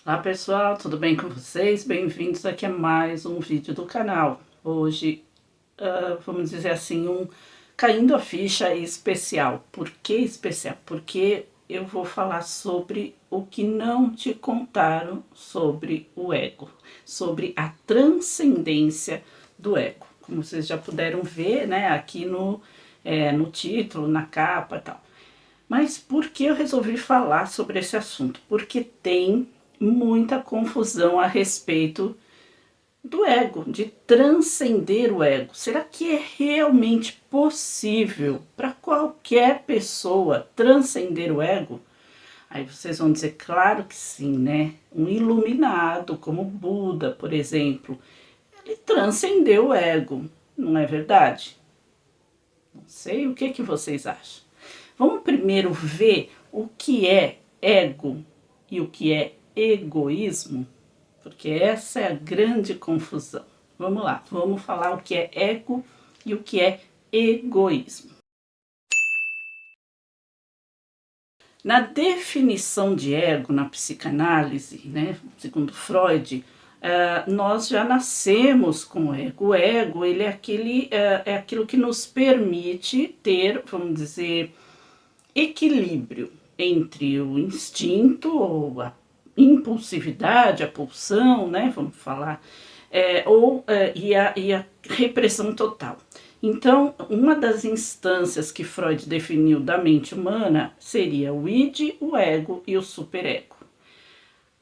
Olá pessoal, tudo bem com vocês? Bem-vindos aqui a mais um vídeo do canal. Hoje, vamos dizer assim, caindo a ficha especial. Por que especial? Porque eu vou falar sobre o que não te contaram sobre o ego, sobre a transcendência do ego. Como vocês já puderam ver, né, aqui no título, na capa e tal. Mas por que eu resolvi falar sobre esse assunto? Porque tem muita confusão a respeito do ego, de transcender o ego. Será que é realmente possível para qualquer pessoa transcender o ego? Aí vocês vão dizer, claro que sim, né? Um iluminado, como Buda, por exemplo, ele transcendeu o ego, não é verdade? Não sei, o que vocês acham? Vamos primeiro ver o que é ego e o que é egoísmo, porque essa é a grande confusão. Vamos lá, vamos falar o que é ego e o que é egoísmo. Na definição de ego na psicanálise, né, segundo Freud, nós já nascemos com o ego. O ego, ele é aquilo que nos permite ter, vamos dizer, equilíbrio entre o instinto ou a impulsividade, a pulsão, né, vamos falar, e a repressão total. Então, uma das instâncias que Freud definiu da mente humana seria o id, o ego e o superego.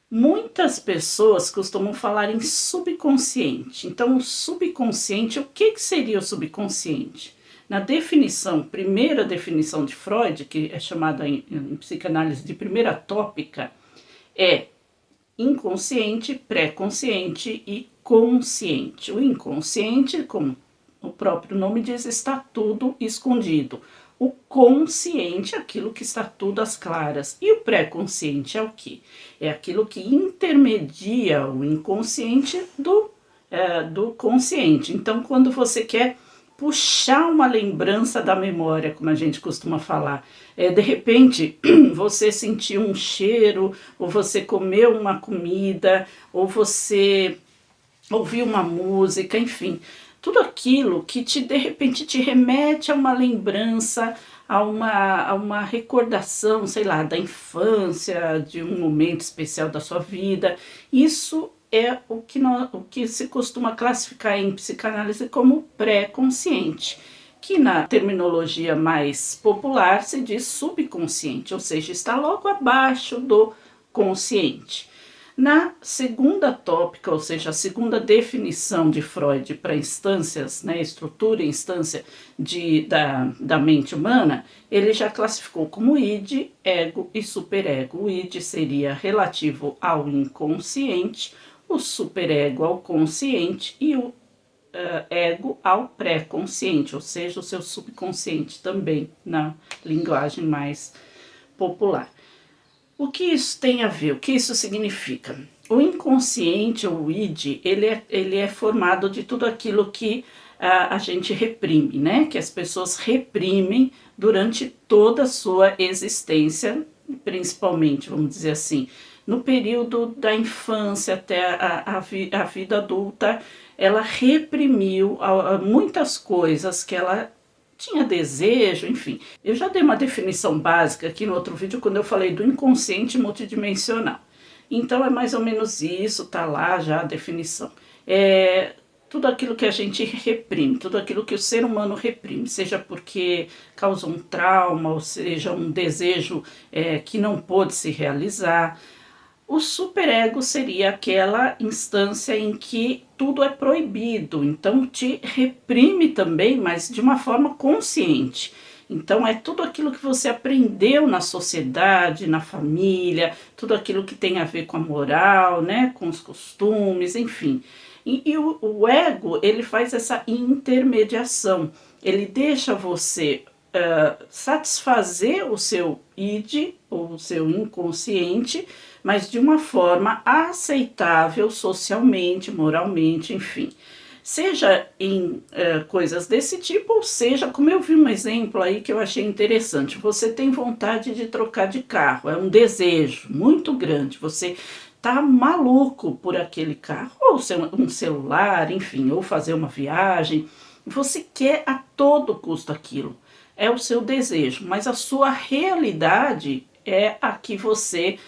Muitas pessoas costumam falar em subconsciente. Então, o subconsciente, o que seria o subconsciente? Na definição, primeira definição de Freud, que é chamada em psicanálise de primeira tópica, é inconsciente, pré-consciente e consciente. O inconsciente, como o próprio nome diz, está tudo escondido. O consciente é aquilo que está tudo às claras. E o pré-consciente é o que? É aquilo que intermedia o inconsciente do consciente. Então, quando você quer puxar uma lembrança da memória, como a gente costuma falar, de repente você sentiu um cheiro, ou você comeu uma comida, ou você ouviu uma música, enfim, tudo aquilo que de repente te remete a uma lembrança, a uma recordação, sei lá, da infância, de um momento especial da sua vida. Isso é o que se costuma classificar em psicanálise como pré-consciente, que na terminologia mais popular se diz subconsciente, ou seja, está logo abaixo do consciente. Na segunda tópica, ou seja, a segunda definição de Freud para instâncias, né, estrutura e instância da mente humana, ele já classificou como id, ego e superego. O id seria relativo ao inconsciente, o superego ao consciente e o ego ao pré-consciente, ou seja, o seu subconsciente também, na linguagem mais popular. O que isso tem a ver? O que isso significa? O inconsciente, ou o id, ele é formado de tudo aquilo que a gente reprime, né? Que as pessoas reprimem durante toda a sua existência, principalmente, vamos dizer assim, no período da infância até a vida adulta, ela reprimiu muitas coisas que ela tinha desejo, enfim. Eu já dei uma definição básica aqui no outro vídeo quando eu falei do inconsciente multidimensional. Então é mais ou menos isso, tá lá já a definição. É tudo aquilo que a gente reprime, tudo aquilo que o ser humano reprime, seja porque causa um trauma, ou seja, um desejo que não pôde se realizar. O superego seria aquela instância em que tudo é proibido, então te reprime também, mas de uma forma consciente. Então é tudo aquilo que você aprendeu na sociedade, na família, tudo aquilo que tem a ver com a moral, né, com os costumes, enfim. E o ego, ele faz essa intermediação, ele deixa você satisfazer o seu id, ou o seu inconsciente, mas de uma forma aceitável socialmente, moralmente, enfim. Seja em coisas desse tipo, ou seja, como eu vi um exemplo aí que eu achei interessante, você tem vontade de trocar de carro, é um desejo muito grande, você tá maluco por aquele carro, ou um celular, enfim, ou fazer uma viagem. Você quer a todo custo aquilo. É o seu desejo, mas a sua realidade é a que você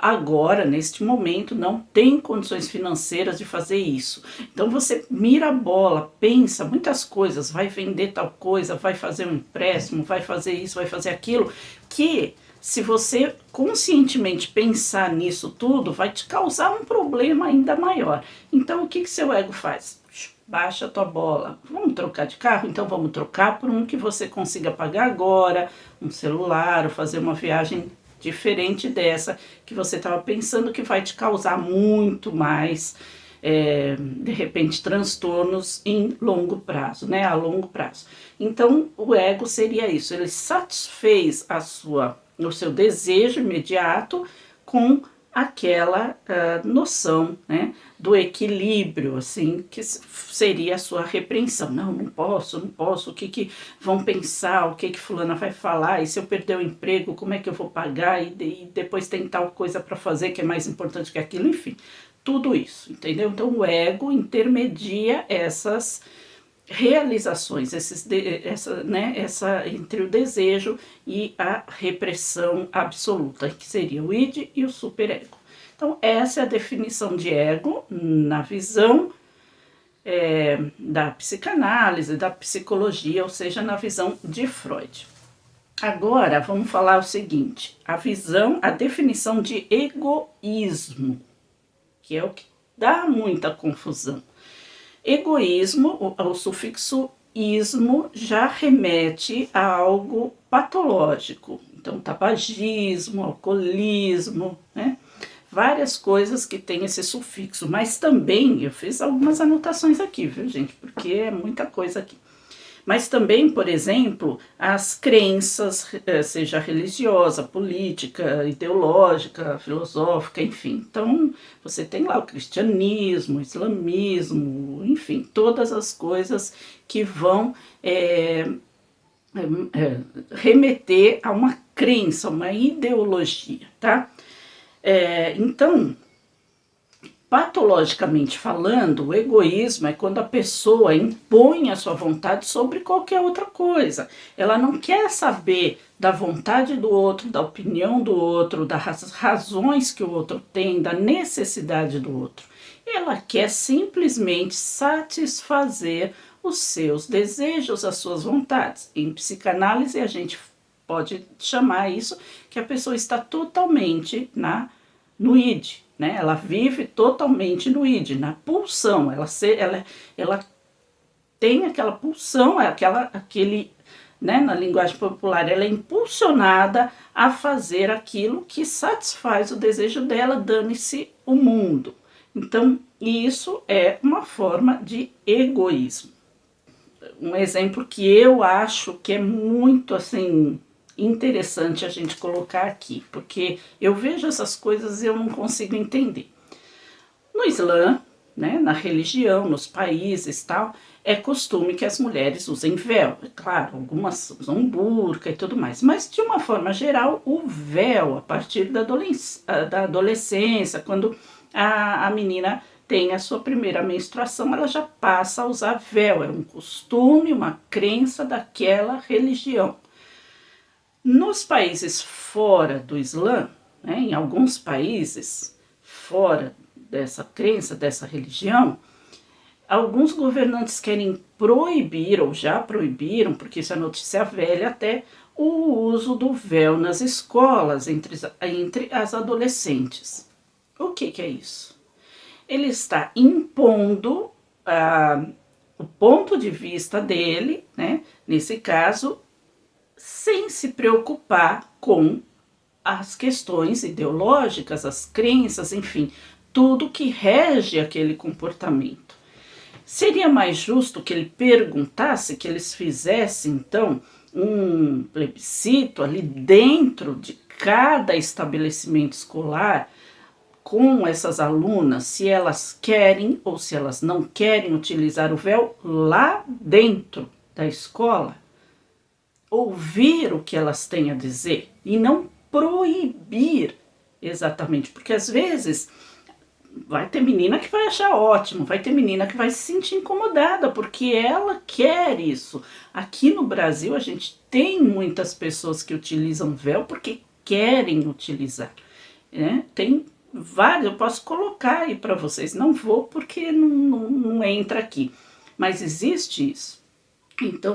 agora, neste momento, não tem condições financeiras de fazer isso. Então você mira a bola, pensa muitas coisas, vai vender tal coisa, vai fazer um empréstimo, vai fazer isso, vai fazer aquilo, que se você conscientemente pensar nisso tudo, vai te causar um problema ainda maior. Então o que seu ego faz? Baixa a tua bola. Vamos trocar de carro? Então vamos trocar por um que você consiga pagar agora, um celular, ou fazer uma viagem diferente dessa que você estava pensando, que vai te causar muito mais, de repente, transtornos em longo prazo, né? A longo prazo. Então o ego seria isso, ele satisfez o seu desejo imediato com aquela noção, né, do equilíbrio, assim, que seria a sua repreensão. Não, não posso, o que vão pensar, o que fulana vai falar, e se eu perder o emprego, como é que eu vou pagar, e depois tem tal coisa para fazer que é mais importante que aquilo, enfim, tudo isso, entendeu? Então o ego intermedia essas realizações, essa entre o desejo e a repressão absoluta, que seria o id e o superego. Então essa é a definição de ego na visão da psicanálise, da psicologia, ou seja, na visão de Freud. Agora vamos falar o seguinte, a definição de egoísmo, que é o que dá muita confusão. Egoísmo, o sufixo ismo já remete a algo patológico. Então, tabagismo, alcoolismo, né? Várias coisas que tem esse sufixo. Mas também, eu fiz algumas anotações aqui, viu, gente? Porque é muita coisa aqui. Mas também, por exemplo, as crenças, seja religiosa, política, ideológica, filosófica, enfim. Então, você tem lá o cristianismo, o islamismo, enfim, todas as coisas que vão remeter a uma crença, uma ideologia, tá? Então, patologicamente falando, o egoísmo é quando a pessoa impõe a sua vontade sobre qualquer outra coisa. Ela não quer saber da vontade do outro, da opinião do outro, das razões que o outro tem, da necessidade do outro. Ela quer simplesmente satisfazer os seus desejos, as suas vontades. Em psicanálise, a gente pode chamar isso que a pessoa está totalmente no id, né? Ela vive totalmente no id, na pulsão. Ela tem aquela pulsão, aquele, né, na linguagem popular, ela é impulsionada a fazer aquilo que satisfaz o desejo dela, dane-se o mundo. Então, isso é uma forma de egoísmo. Um exemplo que eu acho que é muito, assim, interessante a gente colocar aqui, porque eu vejo essas coisas e eu não consigo entender. No Islã, né, na religião, nos países tal, é costume que as mulheres usem véu. É claro, algumas usam burca e tudo mais, mas de uma forma geral, o véu, a partir da adolescência, quando a menina tem a sua primeira menstruação, ela já passa a usar véu. É um costume, uma crença daquela religião. Nos países fora do Islã, né, em alguns países fora dessa crença, dessa religião, alguns governantes querem proibir, ou já proibiram, porque isso é notícia velha até, o uso do véu nas escolas entre as adolescentes. O que é isso? Ele está impondo o ponto de vista dele, né, nesse caso, sem se preocupar com as questões ideológicas, as crenças, enfim, tudo que rege aquele comportamento. Seria mais justo que ele perguntasse, que eles fizessem, então, um plebiscito ali dentro de cada estabelecimento escolar, com essas alunas, se elas querem ou se elas não querem utilizar o véu lá dentro da escola? Ouvir o que elas têm a dizer e não proibir exatamente, porque às vezes vai ter menina que vai achar ótimo, vai ter menina que vai se sentir incomodada, porque ela quer isso. Aqui no Brasil a gente tem muitas pessoas que utilizam véu porque querem utilizar, né? Tem vários, eu posso colocar aí para vocês, não vou porque não entra aqui, mas existe isso. Então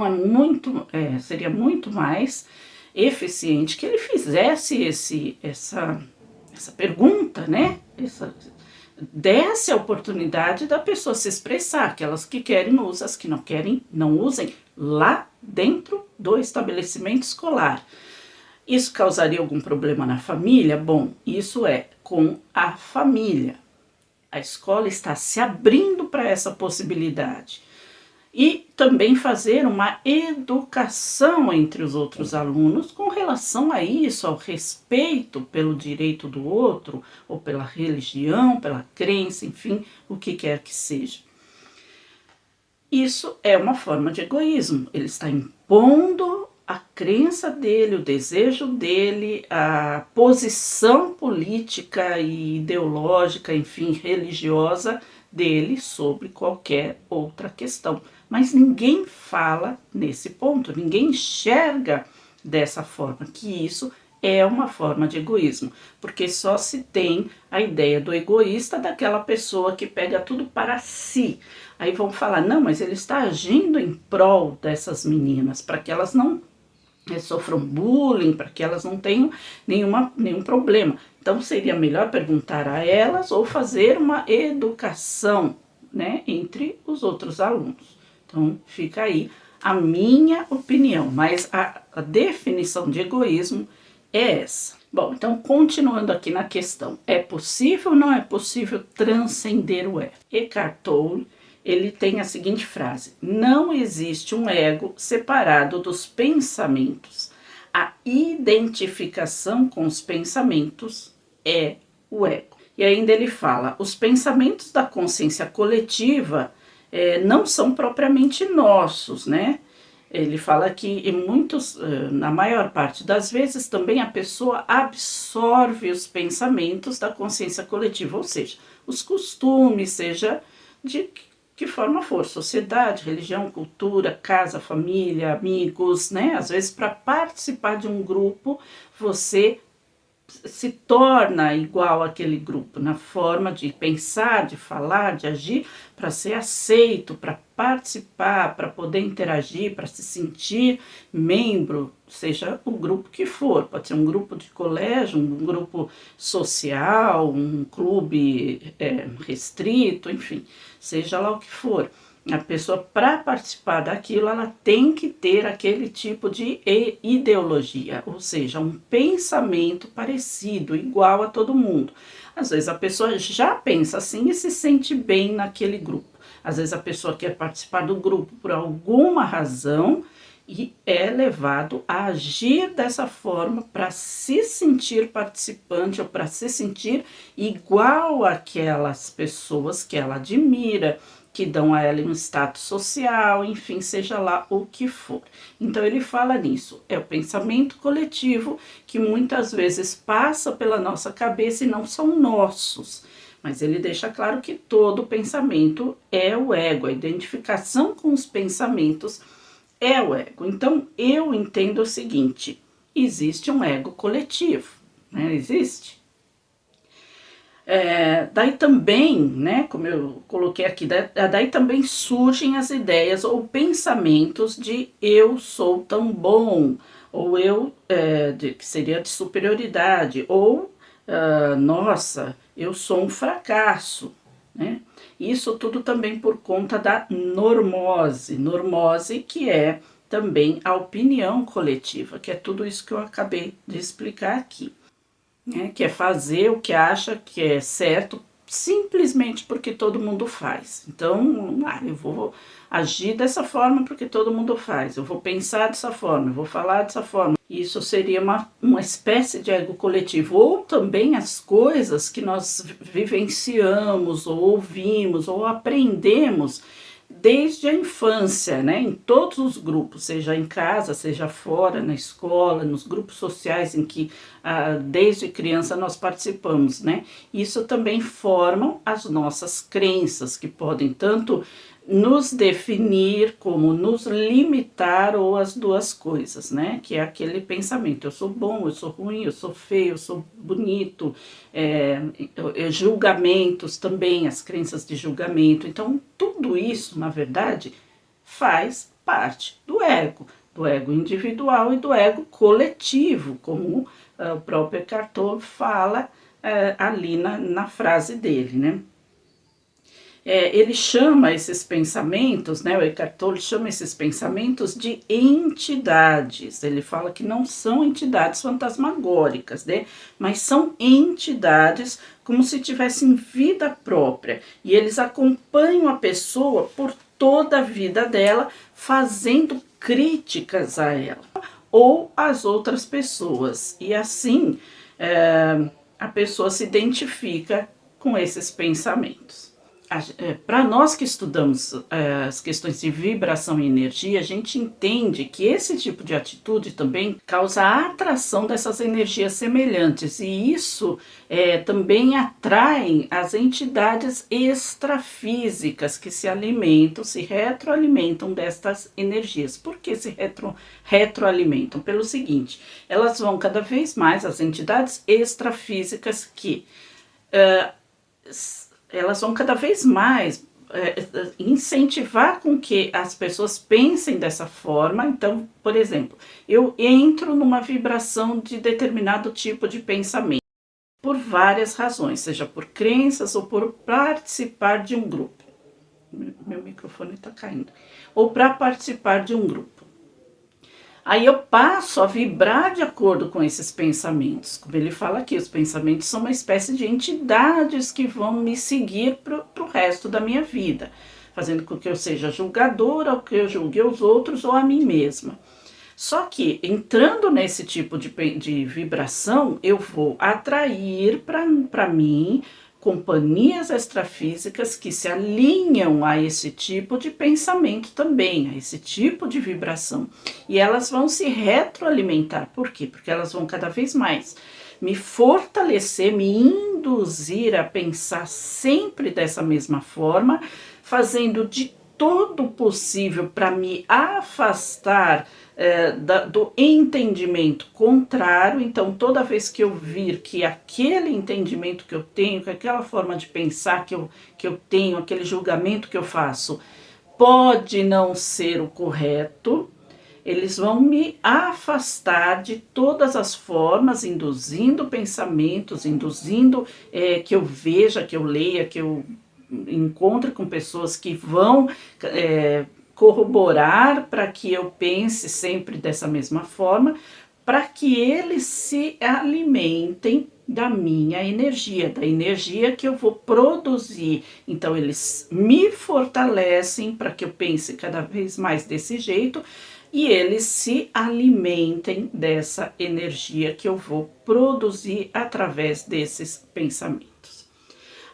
seria muito mais eficiente que ele fizesse essa pergunta, né? Desse a oportunidade da pessoa se expressar, aquelas que querem usam, as que não querem não usem, lá dentro do estabelecimento escolar. Isso causaria algum problema na família? Bom, isso é com a família. A escola está se abrindo para essa possibilidade. E também fazer uma educação entre os outros alunos com relação a isso, ao respeito pelo direito do outro, ou pela religião, pela crença, enfim, o que quer que seja. Isso é uma forma de egoísmo. Ele está impondo a crença dele, o desejo dele, a posição política e ideológica, enfim, religiosa dele sobre qualquer outra questão. Mas ninguém fala nesse ponto, ninguém enxerga dessa forma, que isso é uma forma de egoísmo, porque só se tem a ideia do egoísta, daquela pessoa que pega tudo para si. Aí vão falar, não, mas ele está agindo em prol dessas meninas, para que elas não sofram bullying, para que elas não tenham nenhum problema. Então seria melhor perguntar a elas ou fazer uma educação, né, entre os outros alunos. Então fica aí a minha opinião, mas a definição de egoísmo é essa. Bom, então continuando aqui na questão, é possível ou não é possível transcender o ego? Eckhart Tolle, ele tem a seguinte frase: não existe um ego separado dos pensamentos. A identificação com os pensamentos é o ego. E ainda ele fala, os pensamentos da consciência coletiva não são propriamente nossos, né? Ele fala que na maior parte das vezes também a pessoa absorve os pensamentos da consciência coletiva, ou seja, os costumes, seja de que forma for, sociedade, religião, cultura, casa, família, amigos, né? Às vezes para participar de um grupo você se torna igual àquele grupo, na forma de pensar, de falar, de agir, para ser aceito, para participar, para poder interagir, para se sentir membro, seja o grupo que for, pode ser um grupo de colégio, um grupo social, um clube restrito, enfim, seja lá o que for. A pessoa, para participar daquilo, ela tem que ter aquele tipo de ideologia, ou seja, um pensamento parecido, igual a todo mundo. Às vezes a pessoa já pensa assim e se sente bem naquele grupo. Às vezes a pessoa quer participar do grupo por alguma razão e é levado a agir dessa forma para se sentir participante ou para se sentir igual àquelas pessoas que ela admira, que dão a ela um status social, enfim, seja lá o que for. Então ele fala nisso, é o pensamento coletivo que muitas vezes passa pela nossa cabeça e não são nossos. Mas ele deixa claro que todo pensamento é o ego, a identificação com os pensamentos é o ego. Então eu entendo o seguinte, existe um ego coletivo, né? Existe. Daí também, né, como eu coloquei aqui, daí também surgem as ideias ou pensamentos de eu sou tão bom, ou que seria de superioridade, ou nossa, eu sou um fracasso, né? Isso tudo também por conta da normose que é também a opinião coletiva, que é tudo isso que eu acabei de explicar aqui. Que é fazer o que acha que é certo simplesmente porque todo mundo faz. Então, eu vou agir dessa forma porque todo mundo faz, eu vou pensar dessa forma, eu vou falar dessa forma. Isso seria uma espécie de ego coletivo, ou também as coisas que nós vivenciamos, ou ouvimos, ou aprendemos desde a infância, né, em todos os grupos, seja em casa, seja fora, na escola, nos grupos sociais em que desde criança nós participamos, né? Isso também formam as nossas crenças, que podem tanto nos definir como nos limitar, ou as duas coisas, né? Que é aquele pensamento: eu sou bom, eu sou ruim, eu sou feio, eu sou bonito, julgamentos também, as crenças de julgamento. Então, tudo isso, na verdade, faz parte do ego individual e do ego coletivo, como o próprio Eckhart Tolle fala ali na frase dele, né? Ele chama esses pensamentos, né, o Eckhart Tolle chama esses pensamentos de entidades. Ele fala que não são entidades fantasmagóricas, né, mas são entidades como se tivessem vida própria. E eles acompanham a pessoa por toda a vida dela, fazendo críticas a ela ou às outras pessoas. E assim a pessoa se identifica com esses pensamentos. Para nós que estudamos as questões de vibração e energia, a gente entende que esse tipo de atitude também causa a atração dessas energias semelhantes, e isso também atrai as entidades extrafísicas que se alimentam, se retroalimentam destas energias. Por que se retroalimentam? Pelo seguinte: elas vão cada vez mais, as entidades extrafísicas que elas vão cada vez mais incentivar com que as pessoas pensem dessa forma. Então, por exemplo, eu entro numa vibração de determinado tipo de pensamento, por várias razões, seja por crenças ou por participar de um grupo. Meu microfone está caindo. Ou para participar de um grupo. Aí eu passo a vibrar de acordo com esses pensamentos. Como ele fala aqui, os pensamentos são uma espécie de entidades que vão me seguir para o resto da minha vida, fazendo com que eu seja julgadora, ou que eu julgue os outros ou a mim mesma. Só que, entrando nesse tipo de vibração, eu vou atrair para mim companhias extrafísicas que se alinham a esse tipo de pensamento também, a esse tipo de vibração. E elas vão se retroalimentar. Por quê? Porque elas vão cada vez mais me fortalecer, me induzir a pensar sempre dessa mesma forma, fazendo de todo possível para me afastar do entendimento contrário. Então, toda vez que eu vir que aquele entendimento que eu tenho, que aquela forma de pensar que eu tenho, aquele julgamento que eu faço, pode não ser o correto, eles vão me afastar de todas as formas, induzindo pensamentos, induzindo que eu veja, que eu leia, que eu encontre com pessoas que vão corroborar para que eu pense sempre dessa mesma forma, para que eles se alimentem da minha energia, da energia que eu vou produzir. Então eles me fortalecem para que eu pense cada vez mais desse jeito, e eles se alimentem dessa energia que eu vou produzir através desses pensamentos.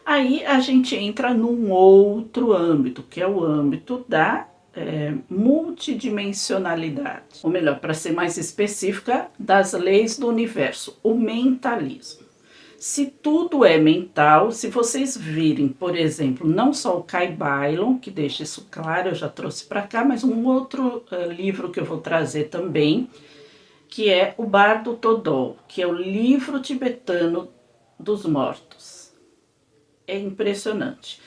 Aí a gente entra num outro âmbito, que é o âmbito da multidimensionalidade, ou melhor, para ser mais específica, das leis do universo, o mentalismo. Se tudo é mental, se vocês virem, por exemplo, não só o Kai Bailon, que deixa isso claro, eu já trouxe para cá, mas um outro livro que eu vou trazer também, que é o Bardo Thodol, que é o livro tibetano dos mortos. É impressionante.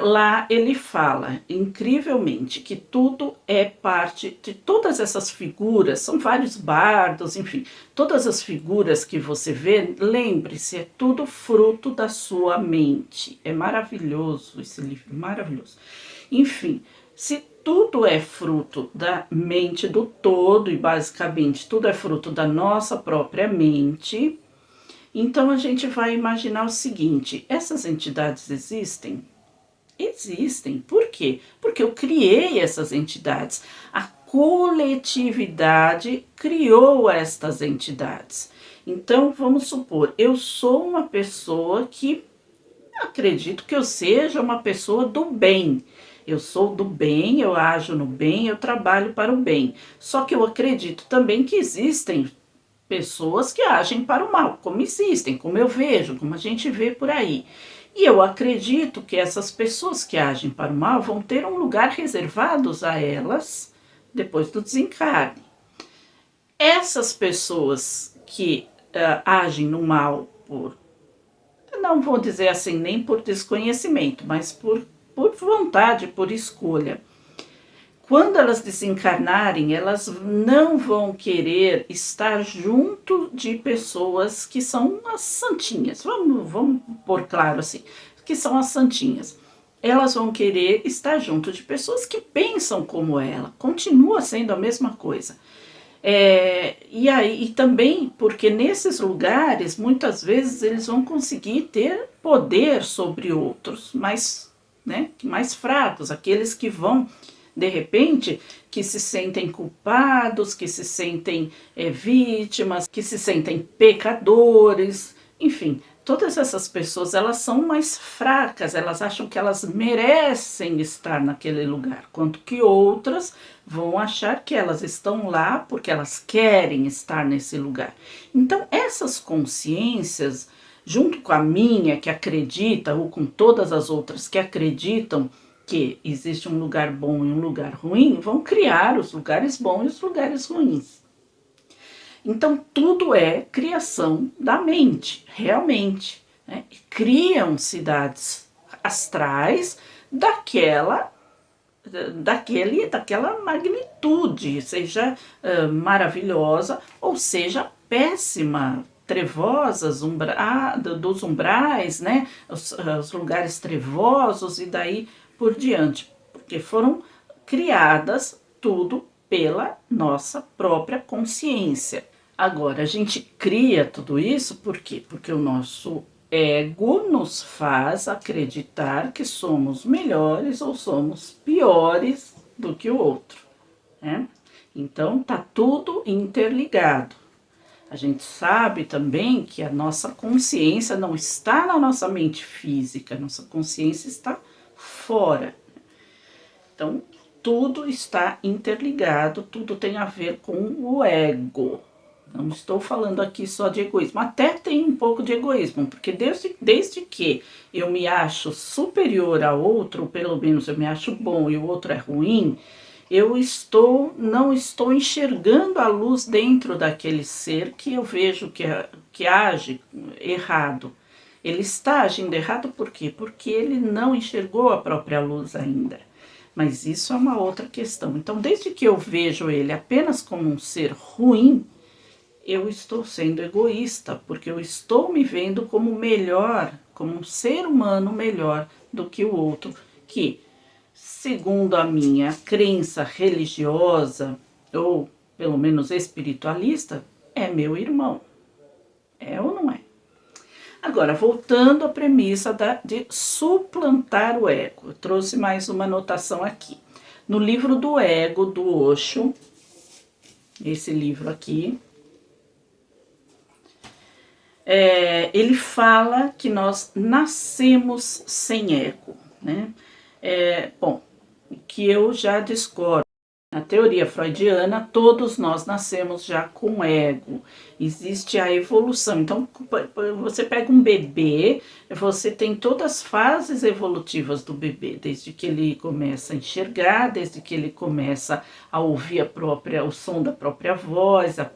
Lá ele fala, incrivelmente, que tudo é parte de todas essas figuras, são vários bardos, enfim, todas as figuras que você vê, lembre-se, é tudo fruto da sua mente. É maravilhoso esse livro, maravilhoso. Enfim, se tudo é fruto da mente do todo, e basicamente tudo é fruto da nossa própria mente, então a gente vai imaginar o seguinte: essas entidades existem? Existem. Por quê? Porque eu criei essas entidades. A coletividade criou estas entidades. Então, vamos supor, eu sou uma pessoa que acredito que eu seja uma pessoa do bem. Eu sou do bem, eu ajo no bem, eu trabalho para o bem. Só que eu acredito também que existem pessoas que agem para o mal, como existem, como eu vejo, como a gente vê por aí. E eu acredito que essas pessoas que agem para o mal vão ter um lugar reservado a elas depois do desencarne. Essas pessoas que agem no mal por, não vou dizer assim, nem por desconhecimento, mas por vontade, por escolha. Quando elas desencarnarem, elas não vão querer estar junto de pessoas que são as santinhas. Vamos pôr claro assim, que são as santinhas. Elas vão querer estar junto de pessoas que pensam como ela. Continua sendo a mesma coisa. E também porque nesses lugares, muitas vezes, eles vão conseguir ter poder sobre outros mais fracos, aqueles que vão, de repente, que se sentem culpados, que se sentem vítimas, que se sentem pecadores, enfim. Todas essas pessoas, elas são mais fracas, elas acham que elas merecem estar naquele lugar, quanto que outras vão achar que elas estão lá porque elas querem estar nesse lugar. Então, essas consciências, junto com a minha, que acredita, ou com todas as outras que acreditam que existe um lugar bom e um lugar ruim, vão criar os lugares bons e os lugares ruins. Então, tudo é criação da mente, realmente. Né? Criam cidades astrais daquela magnitude, seja maravilhosa ou seja péssima, trevosas, dos umbrais, né? Os lugares trevosos e daí por diante, porque foram criadas tudo pela nossa própria consciência. Agora, a gente cria tudo isso por quê? Porque o nosso ego nos faz acreditar que somos melhores ou somos piores do que o outro, né? Então, tá tudo interligado. A gente sabe também que a nossa consciência não está na nossa mente física, a nossa consciência está fora. Então, tudo está interligado, tudo tem a ver com o ego. Não estou falando aqui só de egoísmo, até tem um pouco de egoísmo, porque desde que eu me acho superior a outro, ou pelo menos eu me acho bom e o outro é ruim, eu não estou enxergando a luz dentro daquele ser que eu vejo que age errado. Ele está agindo errado por quê? Porque ele não enxergou a própria luz ainda. Mas isso é uma outra questão. Então, desde que eu vejo ele apenas como um ser ruim, eu estou sendo egoísta, porque eu estou me vendo como melhor, como um ser humano melhor do que o outro, que, segundo a minha crença religiosa, ou pelo menos espiritualista, é meu irmão. É ou não é? Agora, voltando à premissa de suplantar o ego, eu trouxe mais uma anotação aqui. No livro do Ego, do Osho, esse livro aqui, ele fala que nós nascemos sem ego, né? Bom, que eu já discordo. Na teoria freudiana, todos nós nascemos já com ego. Existe a evolução. Então, você pega um bebê, você tem todas as fases evolutivas do bebê, desde que ele começa a enxergar, desde que ele começa a ouvir o som da própria voz, a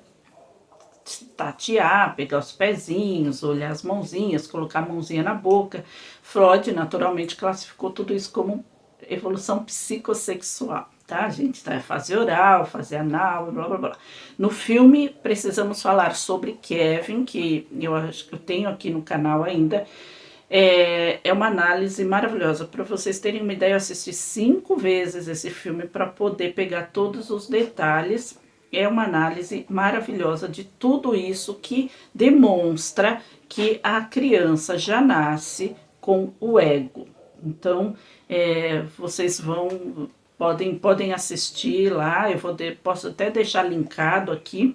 tatear, pegar os pezinhos, olhar as mãozinhas, colocar a mãozinha na boca. Freud, naturalmente, classificou tudo isso como evolução psicossexual, tá, gente? Tá, fase oral, fase anal, blá, blá, blá. No filme, precisamos falar sobre Kevin, que eu acho que eu tenho aqui no canal ainda. É uma análise maravilhosa. Para vocês terem uma ideia, eu assisti 5 vezes esse filme para poder pegar todos os detalhes. É uma análise maravilhosa de tudo isso que demonstra que a criança já nasce com o ego. Então, vocês podem assistir lá, posso até deixar linkado aqui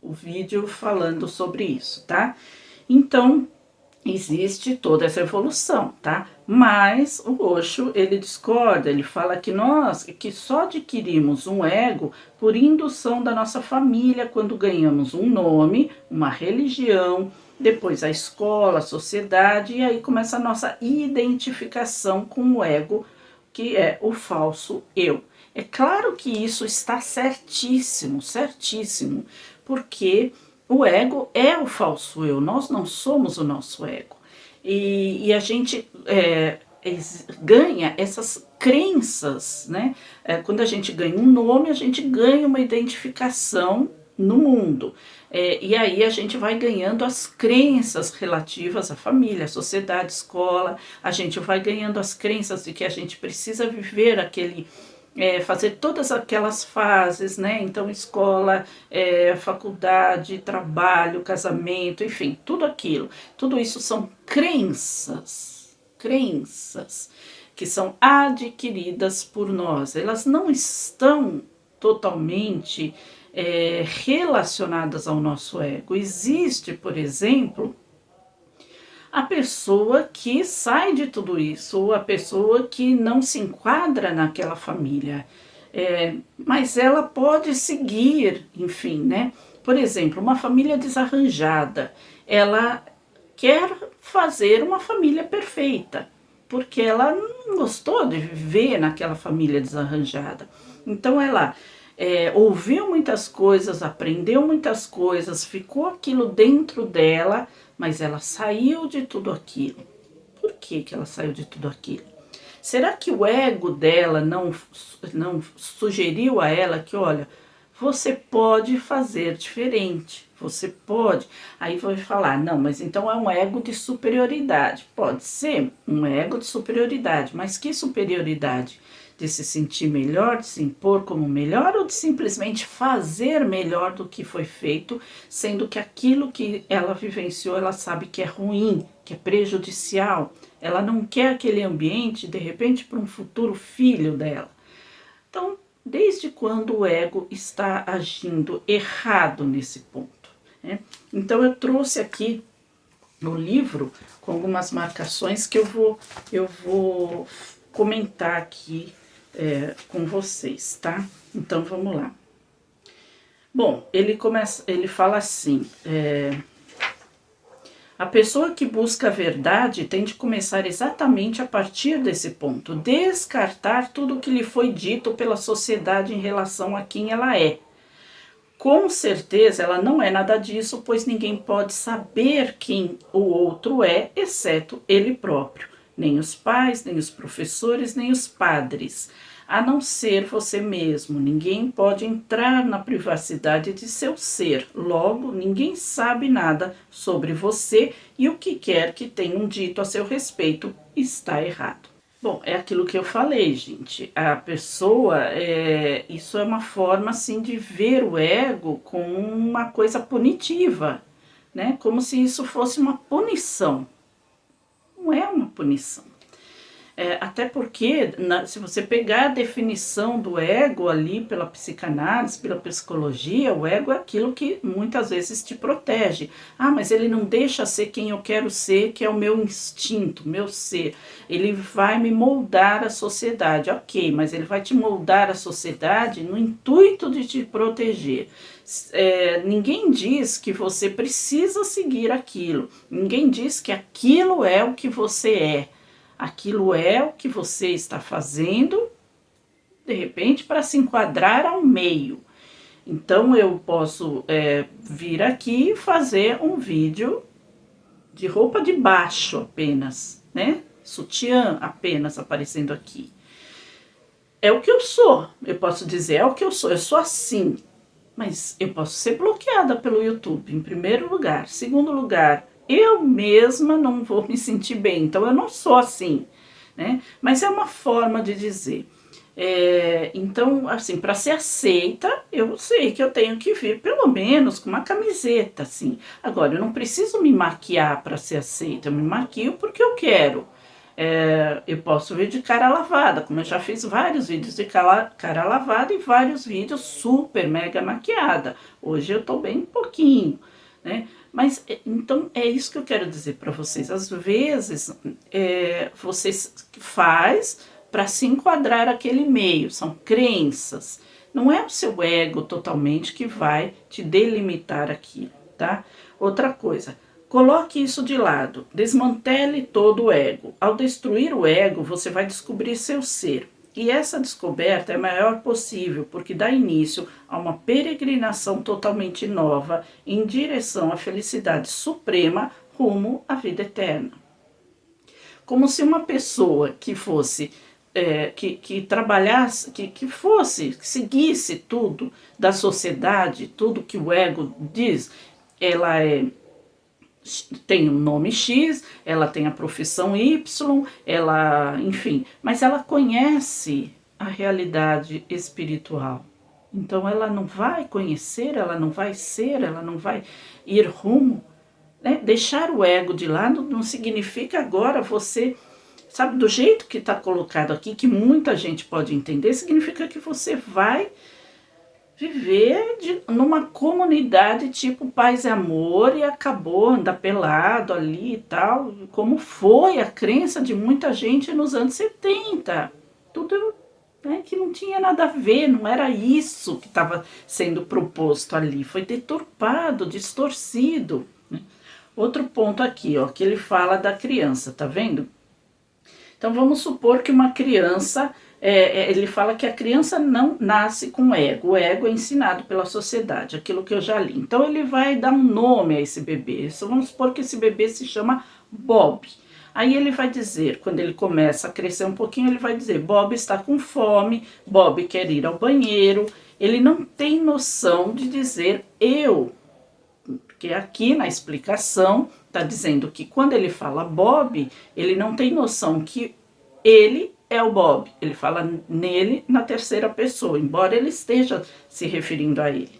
o vídeo falando sobre isso, tá? Então, existe toda essa evolução, tá? Mas o Osho, ele discorda, ele fala que nós, que só adquirimos um ego por indução da nossa família, quando ganhamos um nome, uma religião, depois a escola, a sociedade, e aí começa a nossa identificação com o ego, que é o falso eu. É claro que isso está certíssimo, certíssimo, porque o ego é o falso eu, nós não somos o nosso ego. E a gente ganha essas crenças, né? Quando a gente ganha um nome, a gente ganha uma identificação no mundo. E aí a gente vai ganhando as crenças relativas à família, à sociedade, à escola, a gente vai ganhando as crenças de que a gente precisa viver aquele fazer todas aquelas fases, né? Então, escola, faculdade, trabalho, casamento, enfim, tudo aquilo. Tudo isso são crenças, crenças que são adquiridas por nós. Elas não estão totalmente relacionadas ao nosso ego. Existe, por exemplo, a pessoa que sai de tudo isso, ou a pessoa que não se enquadra naquela família. Mas ela pode seguir, enfim, né? Por exemplo, uma família desarranjada, ela quer fazer uma família perfeita, porque ela não gostou de viver naquela família desarranjada. Então ela ouviu muitas coisas, aprendeu muitas coisas, ficou aquilo dentro dela, mas ela saiu de tudo aquilo. Por que ela saiu de tudo aquilo? Será que o ego dela não sugeriu a ela que, olha, você pode fazer diferente, você pode. Aí vai falar, não, mas então é um ego de superioridade. Pode ser um ego de superioridade, mas que superioridade? De se sentir melhor, de se impor como melhor ou de simplesmente fazer melhor do que foi feito, sendo que aquilo que ela vivenciou, ela sabe que é ruim, que é prejudicial. Ela não quer aquele ambiente, de repente, para um futuro filho dela. Então, desde quando o ego está agindo errado nesse ponto, né? Então, eu trouxe aqui no livro com algumas marcações que eu vou comentar aqui com vocês, tá? Então, vamos lá. Bom, ele fala assim, a pessoa que busca a verdade tem de começar exatamente a partir desse ponto, descartar tudo o que lhe foi dito pela sociedade em relação a quem ela é. Com certeza ela não é nada disso, pois ninguém pode saber quem o outro é, exceto ele próprio. Nem os pais, nem os professores, nem os padres. A não ser você mesmo. Ninguém pode entrar na privacidade de seu ser. Logo, ninguém sabe nada sobre você e o que quer que tenham dito a seu respeito está errado. Bom, é aquilo que eu falei, gente. A pessoa, isso é uma forma, assim, de ver o ego como uma coisa punitiva, né? Como se isso fosse uma punição. Não é uma punição. Até porque, se você pegar a definição do ego ali pela psicanálise, pela psicologia, o ego é aquilo que muitas vezes te protege. Ah, mas ele não deixa ser quem eu quero ser, que é o meu instinto, meu ser. Ele vai me moldar a sociedade. Ok, mas ele vai te moldar a sociedade no intuito de te proteger. Ninguém diz que você precisa seguir aquilo. Ninguém diz que aquilo é o que você é. Aquilo é o que você está fazendo, de repente, para se enquadrar ao meio. Então, eu posso vir aqui e fazer um vídeo de roupa de baixo apenas, né? Sutiã apenas aparecendo aqui. É o que eu sou, eu posso dizer, é o que eu sou assim. Mas eu posso ser bloqueada pelo YouTube, em primeiro lugar. Segundo lugar, eu mesma não vou me sentir bem, então eu não sou assim, né? Mas é uma forma de dizer. Então, assim, para ser aceita, eu sei que eu tenho que vir pelo menos com uma camiseta, assim. Agora, eu não preciso me maquiar para ser aceita, eu me maquio porque eu quero. Eu posso vir de cara lavada, como eu já fiz vários vídeos de cara lavada e vários vídeos super mega maquiada. Hoje eu tô bem pouquinho, né? Mas, então, é isso que eu quero dizer para vocês. Às vezes, você faz para se enquadrar aquele meio, são crenças. Não é o seu ego totalmente que vai te delimitar aquilo, tá? Outra coisa, coloque isso de lado, desmantele todo o ego. Ao destruir o ego, você vai descobrir seu ser. E essa descoberta é a maior possível, porque dá início a uma peregrinação totalmente nova em direção à felicidade suprema rumo à vida eterna. Como se uma pessoa que fosse, que trabalhasse, que seguisse tudo da sociedade, tudo que o ego diz, ela tem um nome X, ela tem a profissão Y, ela, enfim, mas ela conhece a realidade espiritual. Então ela não vai conhecer, ela não vai ser, ela não vai ir rumo, né? Deixar o ego de lado não significa agora você, sabe, do jeito que está colocado aqui, que muita gente pode entender, significa que você vai viver numa comunidade tipo paz e amor e acabou, andar pelado ali e tal, como foi a crença de muita gente nos anos 70. Tudo, né, que não tinha nada a ver, não era isso que estava sendo proposto ali, foi deturpado, distorcido, né? Outro ponto aqui, ó, que ele fala da criança, tá vendo? Então vamos supor que uma criança, ele fala que a criança não nasce com ego, o ego é ensinado pela sociedade, aquilo que eu já li. Então ele vai dar um nome a esse bebê, vamos supor que esse bebê se chama Bob. Aí ele vai dizer, quando ele começa a crescer um pouquinho, ele vai dizer, Bob está com fome, Bob quer ir ao banheiro. Ele não tem noção de dizer eu, porque aqui na explicação está dizendo que quando ele fala Bob, ele não tem noção que ele é o Bob. Ele fala nele na terceira pessoa, embora ele esteja se referindo a ele.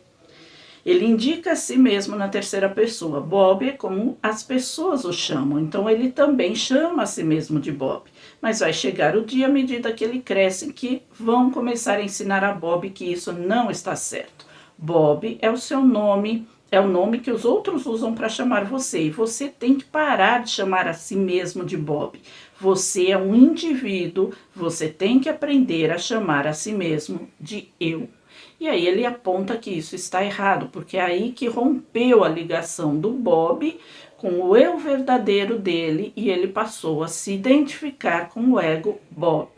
Ele indica a si mesmo na terceira pessoa. Bob é como as pessoas o chamam, então ele também chama a si mesmo de Bob. Mas vai chegar o dia, à medida que ele cresce, que vão começar a ensinar a Bob que isso não está certo. Bob é o seu nome, é o nome que os outros usam para chamar você. E você tem que parar de chamar a si mesmo de Bob. Você é um indivíduo, você tem que aprender a chamar a si mesmo de eu. E aí ele aponta que isso está errado, porque é aí que rompeu a ligação do Bob com o eu verdadeiro dele e ele passou a se identificar com o ego Bob.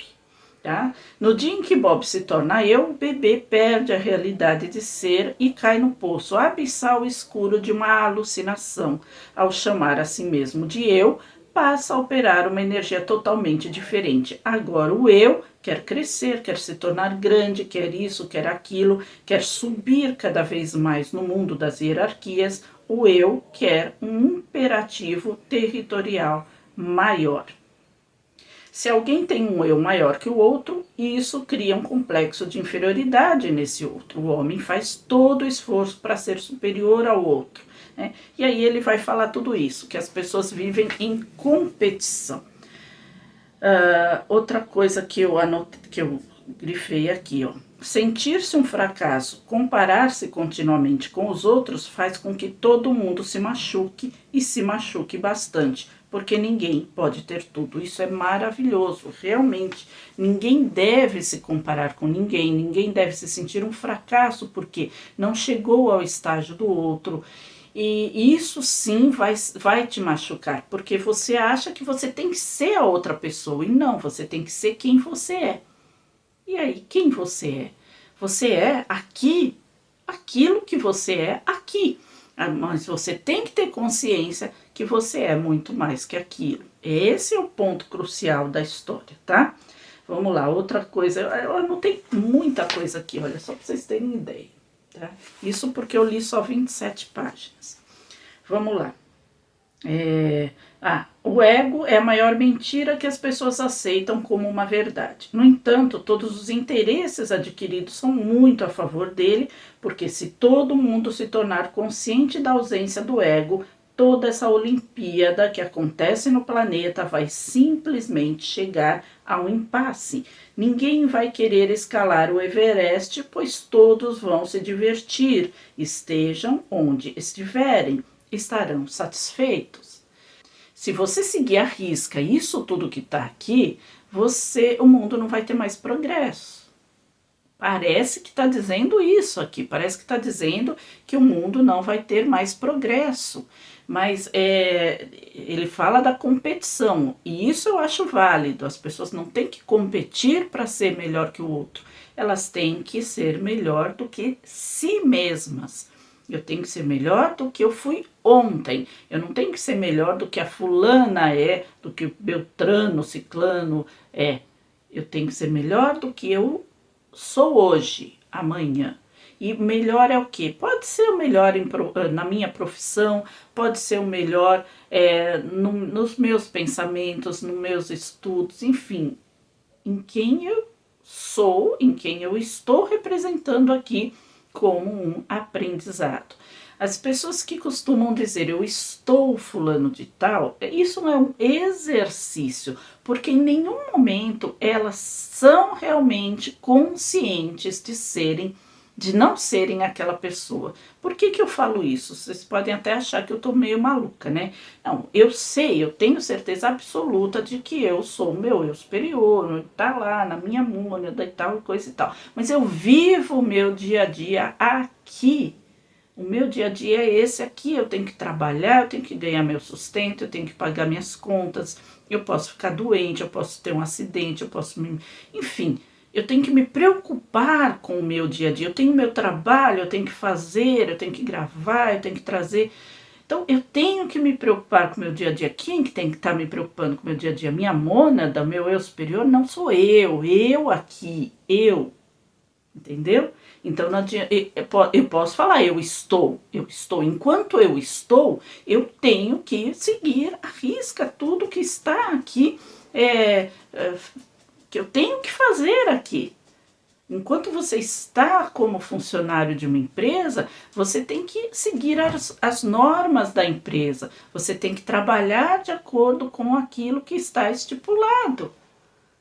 Tá? No dia em que Bob se torna eu, o bebê perde a realidade de ser e cai no poço abissal escuro de uma alucinação. Ao chamar a si mesmo de eu, passa a operar uma energia totalmente diferente. Agora o eu quer crescer, quer se tornar grande, quer isso, quer aquilo, quer subir cada vez mais no mundo das hierarquias. O eu quer um imperativo territorial maior. Se alguém tem um eu maior que o outro, isso cria um complexo de inferioridade nesse outro. O homem faz todo o esforço para ser superior ao outro, né? E aí ele vai falar tudo isso, que as pessoas vivem em competição. Outra coisa que eu grifei aqui, ó. Sentir-se um fracasso, comparar-se continuamente com os outros faz com que todo mundo se machuque e se machuque bastante, porque ninguém pode ter tudo. Isso é maravilhoso, realmente. Ninguém deve se comparar com ninguém, ninguém deve se sentir um fracasso porque não chegou ao estágio do outro. E isso sim vai te machucar, porque você acha que você tem que ser a outra pessoa, e não, você tem que ser quem você é. E aí, quem você é? Você é aqui, aquilo que você é aqui. Mas você tem que ter consciência que você é muito mais que aquilo. Esse é o ponto crucial da história, tá? Vamos lá, outra coisa. Eu anotei muita coisa aqui, olha, só para vocês terem ideia, tá? Isso porque eu li só 27 páginas. Vamos lá. O ego é a maior mentira que as pessoas aceitam como uma verdade. No entanto, todos os interesses adquiridos são muito a favor dele, porque se todo mundo se tornar consciente da ausência do ego, toda essa Olimpíada que acontece no planeta vai simplesmente chegar a um impasse. Ninguém vai querer escalar o Everest, pois todos vão se divertir, estejam onde estiverem. estarão satisfeitos? Se você seguir à risca isso tudo que está aqui, o mundo não vai ter mais progresso. Parece que está dizendo isso aqui, parece que está dizendo que o mundo não vai ter mais progresso. Mas ele fala da competição, e isso eu acho válido. As pessoas não têm que competir para ser melhor que o outro, elas têm que ser melhor do que si mesmas. Eu tenho que ser melhor do que eu fui ontem, eu não tenho que ser melhor do que a fulana é, do que o Beltrano, Ciclano é. Eu tenho que ser melhor do que eu sou hoje, amanhã. E melhor é o quê? Pode ser o melhor na minha profissão, pode ser o melhor nos meus pensamentos, nos meus estudos, enfim, em quem eu sou, em quem eu estou representando aqui como um aprendizado. As pessoas que costumam dizer eu estou fulano de tal, isso não é um exercício, porque em nenhum momento elas são realmente conscientes de não serem aquela pessoa. Por que eu falo isso? Vocês podem até achar que eu tô meio maluca, né? Não, eu sei, eu tenho certeza absoluta de que eu sou o meu eu superior, tá lá na minha mônada e tal, coisa e tal. Mas eu vivo o meu dia a dia aqui. O meu dia a dia é esse aqui, eu tenho que trabalhar, eu tenho que ganhar meu sustento, eu tenho que pagar minhas contas, eu posso ficar doente, eu posso ter um acidente, eu posso enfim, eu tenho que me preocupar com o meu dia a dia, eu tenho meu trabalho, eu tenho que fazer, eu tenho que gravar, eu tenho que trazer. Então, eu tenho que me preocupar com o meu dia a dia. Quem que tem que estar me preocupando com o meu dia a dia? Minha mônada, meu eu superior? Não sou eu aqui, eu. Entendeu? Então não adianta, eu posso falar eu estou. Enquanto eu estou, eu tenho que seguir à risca tudo que está aqui, que eu tenho que fazer aqui. Enquanto você está como funcionário de uma empresa, você tem que seguir as normas da empresa, você tem que trabalhar de acordo com aquilo que está estipulado.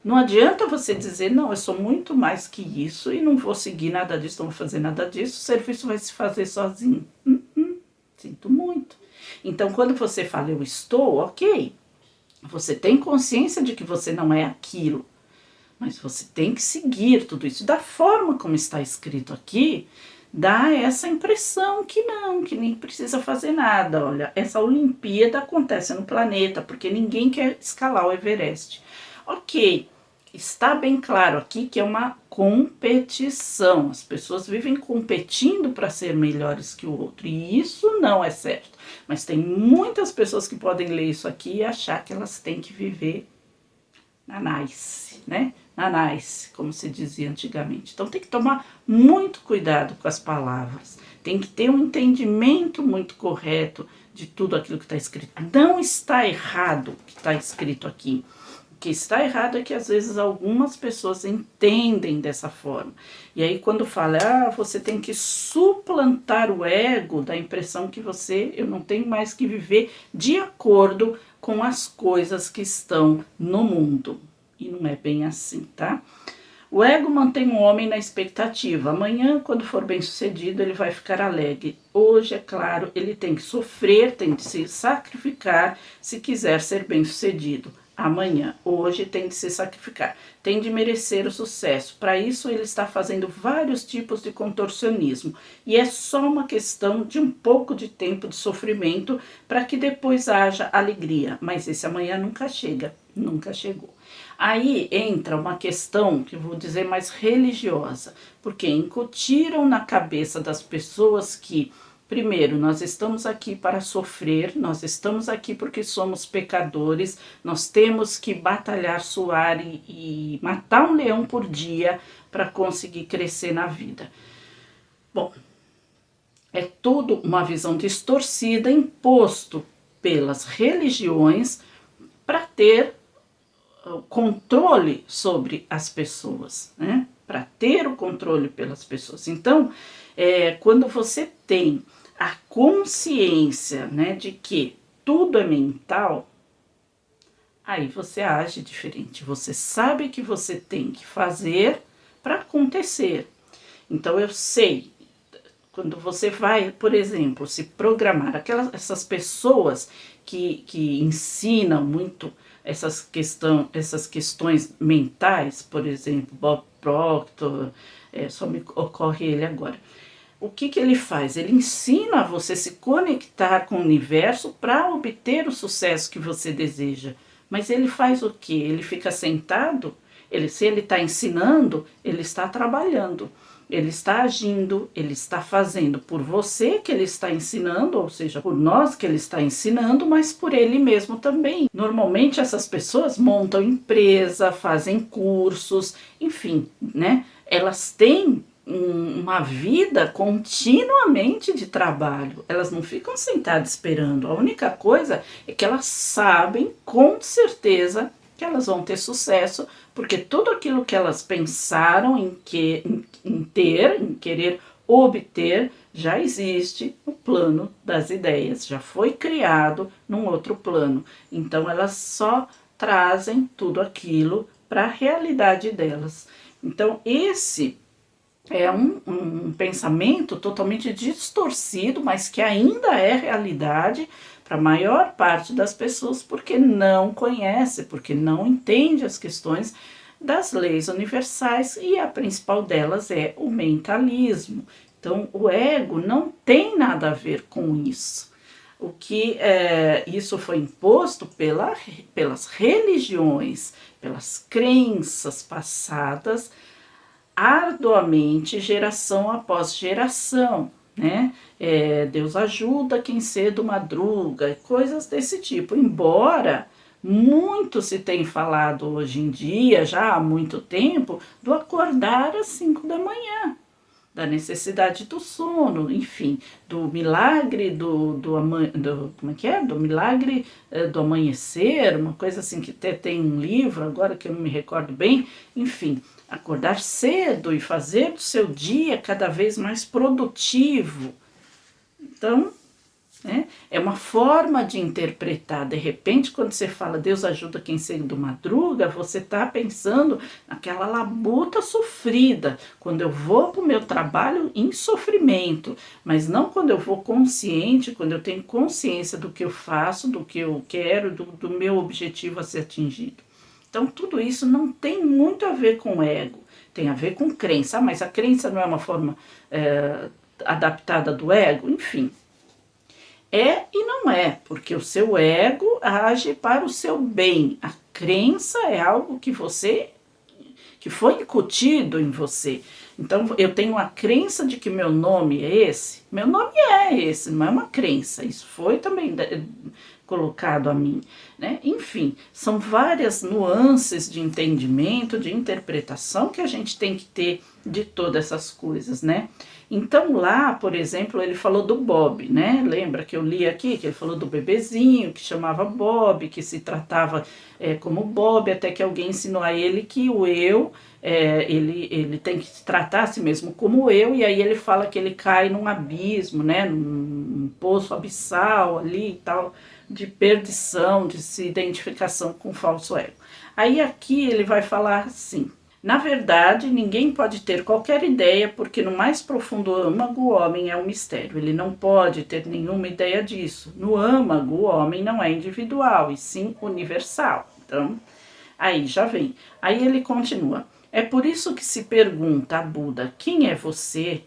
Não adianta você dizer, não, eu sou muito mais que isso e não vou seguir nada disso, não vou fazer nada disso, o serviço vai se fazer sozinho. Sinto muito. Então, quando você fala eu estou, ok, você tem consciência de que você não é aquilo, mas você tem que seguir tudo isso. Da forma como está escrito aqui, dá essa impressão que não, que nem precisa fazer nada. Olha, essa Olimpíada acontece no planeta, porque ninguém quer escalar o Everest. Ok, está bem claro aqui que é uma competição. As pessoas vivem competindo para ser melhores que o outro. E isso não é certo. Mas tem muitas pessoas que podem ler isso aqui e achar que elas têm que viver na nice, né? Na nice, como se dizia antigamente. Então tem que tomar muito cuidado com as palavras. Tem que ter um entendimento muito correto de tudo aquilo que está escrito. Não está errado o que está escrito aqui. O que está errado é que às vezes algumas pessoas entendem dessa forma. E aí quando fala, você tem que suplantar o ego, dá a impressão que eu não tenho mais que viver de acordo com as coisas que estão no mundo. E não é bem assim, tá? O ego mantém o homem na expectativa. Amanhã, quando for bem sucedido, ele vai ficar alegre. Hoje, é claro, ele tem que sofrer, tem que se sacrificar se quiser ser bem sucedido. Amanhã, hoje tem de se sacrificar, tem de merecer o sucesso. Para isso ele está fazendo vários tipos de contorcionismo e é só uma questão de um pouco de tempo de sofrimento para que depois haja alegria, mas esse amanhã nunca chega, nunca chegou. Aí entra uma questão que eu vou dizer mais religiosa, porque incutiram na cabeça das pessoas que primeiro, nós estamos aqui para sofrer, nós estamos aqui porque somos pecadores, nós temos que batalhar, suar e matar um leão por dia para conseguir crescer na vida. Bom, é tudo uma visão distorcida imposto pelas religiões para ter controle sobre as pessoas, né? Para ter o controle pelas pessoas. Então, quando você tem a consciência, né, de que tudo é mental, aí você age diferente. Você sabe que você tem que fazer para acontecer. Então eu sei, Quando você vai, por exemplo, se programar, essas pessoas que ensinam muito essas questões mentais, por exemplo, Bob Proctor, só me ocorre ele agora. O que ele faz? Ele ensina você se conectar com o universo para obter o sucesso que você deseja. Mas ele faz o quê? Ele fica sentado? Se ele está ensinando, ele está trabalhando. Ele está agindo, ele está fazendo por você que ele está ensinando, ou seja, por nós que ele está ensinando, mas por ele mesmo também. Normalmente essas pessoas montam empresa, fazem cursos, enfim, né? Elas têm uma vida continuamente de trabalho. Elas não ficam sentadas esperando. A única coisa é que elas sabem com certeza que elas vão ter sucesso, porque tudo aquilo que elas pensaram em querer obter, já existe no plano das ideias, já foi criado num outro plano. Então elas só trazem tudo aquilo para a realidade delas. Então esse é um pensamento totalmente distorcido, mas que ainda é realidade para a maior parte das pessoas, porque não conhece, porque não entende as questões das leis universais, e a principal delas é o mentalismo. Então, o ego não tem nada a ver com isso. O que isso foi imposto pelas religiões, pelas crenças passadas, arduamente, geração após geração, né? Deus ajuda quem cedo madruga, coisas desse tipo. Embora muito se tem falado hoje em dia, já há muito tempo, do acordar às 5 da manhã, da necessidade do sono, enfim, do milagre como é que é? Do milagre do amanhecer, uma coisa assim que até tem um livro agora que eu não me recordo bem, enfim, acordar cedo e fazer do seu dia cada vez mais produtivo. Então, é uma forma de interpretar. De repente, quando você fala Deus ajuda quem cedo madruga, você está pensando naquela labuta sofrida, quando eu vou para o meu trabalho em sofrimento, mas não quando eu vou consciente, quando eu tenho consciência do que eu faço, do que eu quero, do meu objetivo a ser atingido. Então, tudo isso não tem muito a ver com ego, tem a ver com crença. Mas a crença não é uma forma adaptada do ego? Enfim. É e não é, porque o seu ego age para o seu bem. A crença é algo que foi incutido em você. Então eu tenho a crença de que meu nome é esse. Meu nome é esse, não é uma crença. Isso foi também colocado a mim, né? Enfim, são várias nuances de entendimento, de interpretação que a gente tem que ter de todas essas coisas, né? Então lá, por exemplo, ele falou do Bob, né? Lembra que eu li aqui que ele falou do bebezinho que chamava Bob, que se tratava como Bob, até que alguém ensinou a ele que o eu, ele tem que se tratar a si mesmo como eu, e aí ele fala que ele cai num abismo, né? Num poço abissal ali e tal, de perdição, de identificação com o falso ego. Aí aqui ele vai falar assim: na verdade, ninguém pode ter qualquer ideia, porque no mais profundo âmago o homem é um mistério. Ele não pode ter nenhuma ideia disso. No âmago o homem não é individual, e sim universal. Então, aí já vem. Aí ele continua. É por isso que se pergunta a Buda, quem é você?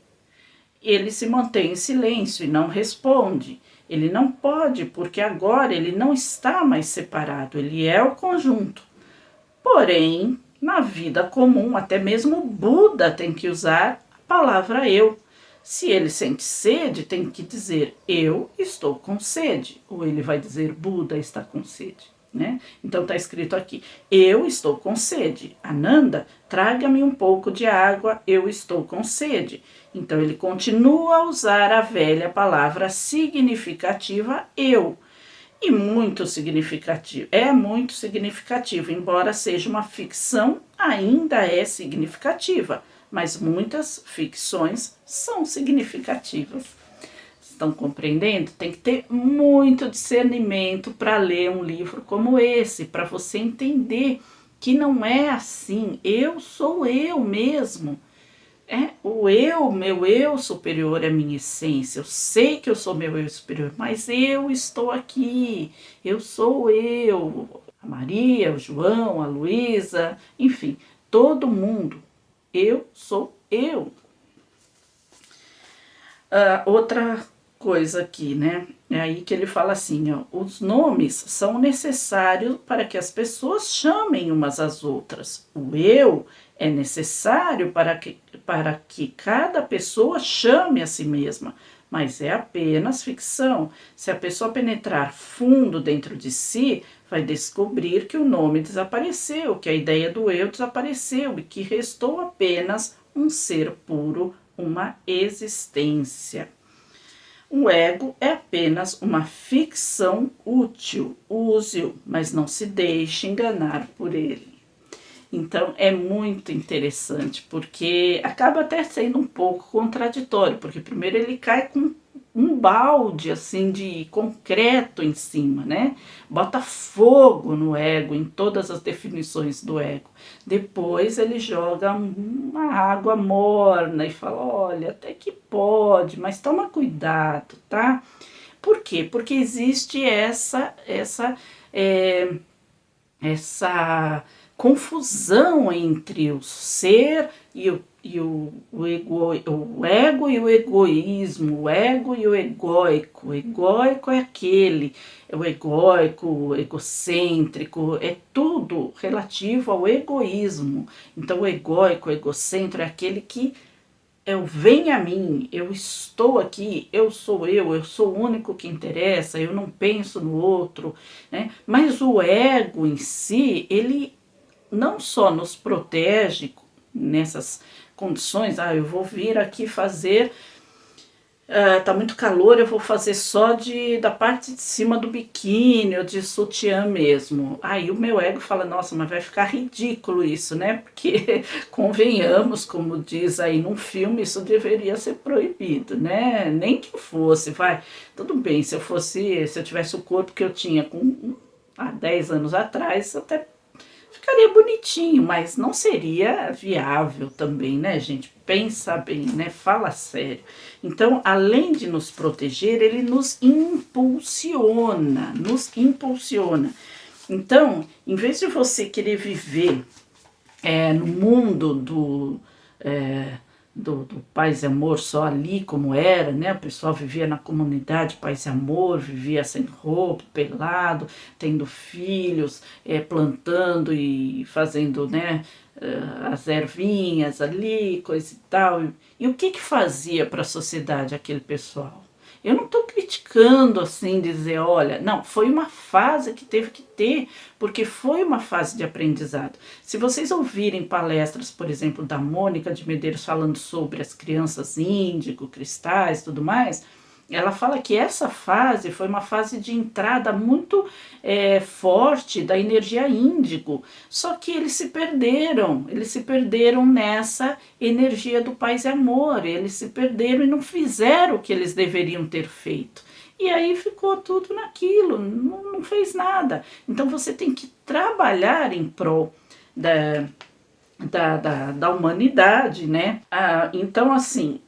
Ele se mantém em silêncio e não responde. Ele não pode, porque agora ele não está mais separado, ele é o conjunto. Porém, na vida comum, até mesmo o Buda tem que usar a palavra eu. Se ele sente sede, tem que dizer eu estou com sede. Ou ele vai dizer Buda está com sede, né? Então está escrito aqui, eu estou com sede. Ananda, traga-me um pouco de água, eu estou com sede. Então ele continua a usar a velha palavra significativa eu. E muito significativo, é muito significativo, embora seja uma ficção, ainda é significativa, mas muitas ficções são significativas. Estão compreendendo? Tem que ter muito discernimento para ler um livro como esse, para você entender que não é assim, eu sou eu mesmo. O eu, meu eu superior é a minha essência. Eu sei que eu sou meu eu superior, mas eu estou aqui. Eu sou eu. A Maria, o João, a Luísa, enfim, todo mundo. Eu sou eu. Outra coisa aqui, né? É aí que ele fala assim, ó, os nomes são necessários para que as pessoas chamem umas às outras. O eu é necessário para que cada pessoa chame a si mesma, mas é apenas ficção. Se a pessoa penetrar fundo dentro de si, vai descobrir que o nome desapareceu, que a ideia do eu desapareceu e que restou apenas um ser puro, uma existência. O ego é apenas uma ficção útil, use-o, mas não se deixe enganar por ele. Então é muito interessante, porque acaba até sendo um pouco contraditório, porque primeiro ele cai com um balde assim de concreto em cima, né? Bota fogo no ego, em todas as definições do ego. Depois ele joga uma água morna e fala: olha, até que pode, mas toma cuidado, tá? Por quê? Porque existe essa confusão entre o ser o ego e o egoísmo, o ego e o egóico. O egóico é aquele, é o egóico, o egocêntrico, é tudo relativo ao egoísmo. Então o egóico, o egocêntrico é aquele que eu venho a mim, eu estou aqui, eu sou o único que interessa, eu não penso no outro, né? Mas o ego em si, ele não só nos protege nessas condições, eu vou vir aqui fazer, tá muito calor, eu vou fazer só da parte de cima do biquíni ou de sutiã mesmo. Aí o meu ego fala, nossa, mas vai ficar ridículo isso, né? Porque, convenhamos, como diz aí num filme, isso deveria ser proibido, né? Nem que fosse, tudo bem, se eu tivesse o corpo que eu tinha há 10 anos atrás, até ficaria bonitinho, mas não seria viável também, né, gente? Pensa bem, né? Fala sério. Então, além de nos proteger, ele nos impulsiona, Então, em vez de você querer viver no mundo do paz e amor só ali como era, né? O pessoal vivia na comunidade paz e amor, vivia sem roupa, pelado, tendo filhos, plantando e fazendo, né? As ervinhas ali, coisa e tal. E o que fazia para a sociedade aquele pessoal? Eu não estou criticando assim, dizer, olha, não, foi uma fase que teve que ter, porque foi uma fase de aprendizado. Se vocês ouvirem palestras, por exemplo, da Mônica de Medeiros falando sobre as crianças índigo, cristais, tudo mais, ela fala que essa fase foi uma fase de entrada muito forte da energia índigo, só que eles se perderam nessa energia do paz e amor, eles se perderam e não fizeram o que eles deveriam ter feito. E aí ficou tudo naquilo, não fez nada. Então você tem que trabalhar em prol da humanidade, né? Então, assim,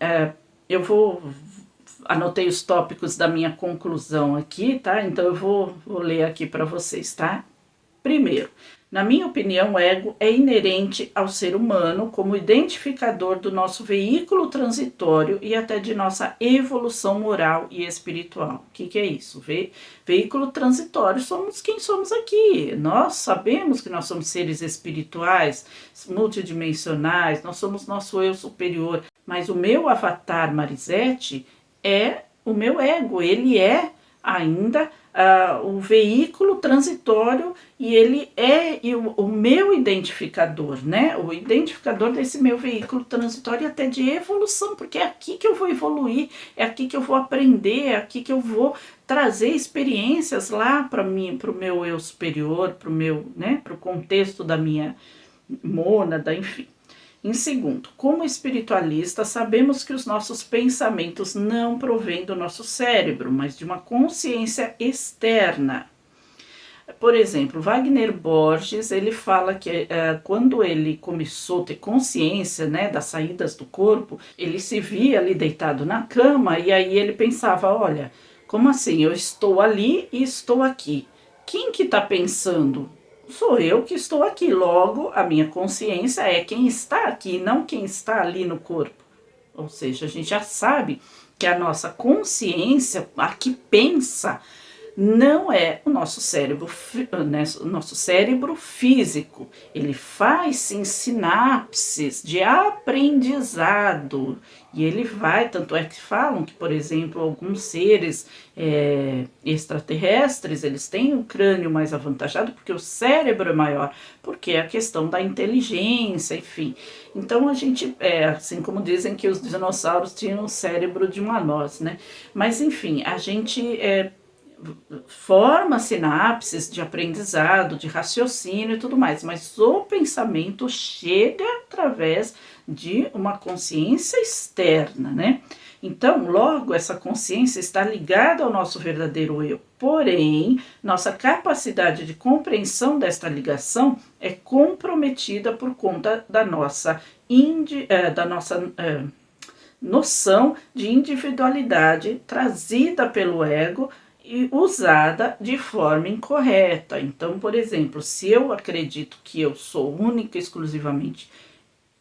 eu anotei os tópicos da minha conclusão aqui, tá? Então eu vou ler aqui para vocês, tá? Primeiro, na minha opinião, o ego é inerente ao ser humano como identificador do nosso veículo transitório e até de nossa evolução moral e espiritual. O que é isso? Veículo transitório somos quem somos aqui. Nós sabemos que nós somos seres espirituais, multidimensionais, nós somos nosso eu superior. Mas o meu avatar Marisete é o meu ego, ele é ainda o veículo transitório e ele é o meu identificador, né? O identificador desse meu veículo transitório e até de evolução, porque é aqui que eu vou evoluir, é aqui que eu vou aprender, é aqui que eu vou trazer experiências lá para mim, para o meu eu superior, para o meu, né? Para o contexto da minha mônada, enfim. Em segundo, como espiritualista, sabemos que os nossos pensamentos não provêm do nosso cérebro, mas de uma consciência externa. Por exemplo, Wagner Borges, ele fala que quando ele começou a ter consciência, né, das saídas do corpo, ele se via ali deitado na cama e aí ele pensava, olha, como assim? Eu estou ali e estou aqui. Quem que está pensando? Sou eu que estou aqui. Logo, a minha consciência é quem está aqui, não quem está ali no corpo. Ou seja, a gente já sabe que a nossa consciência, a que pensa, não é o nosso cérebro, né, o nosso cérebro físico. Ele faz sim sinapses de aprendizado. E ele vai, tanto é que falam que, por exemplo, alguns seres extraterrestres, eles têm o crânio mais avantajado porque o cérebro é maior, porque é a questão da inteligência, enfim. Então a gente, assim como dizem que os dinossauros tinham o cérebro de uma noz, né? Mas enfim, a gente forma sinapses de aprendizado, de raciocínio e tudo mais, mas o pensamento chega através de uma consciência externa, né? Então, logo, essa consciência está ligada ao nosso verdadeiro eu. Porém, nossa capacidade de compreensão desta ligação é comprometida por conta da nossa, noção de individualidade trazida pelo ego e usada de forma incorreta. Então, por exemplo, se eu acredito que eu sou única e exclusivamente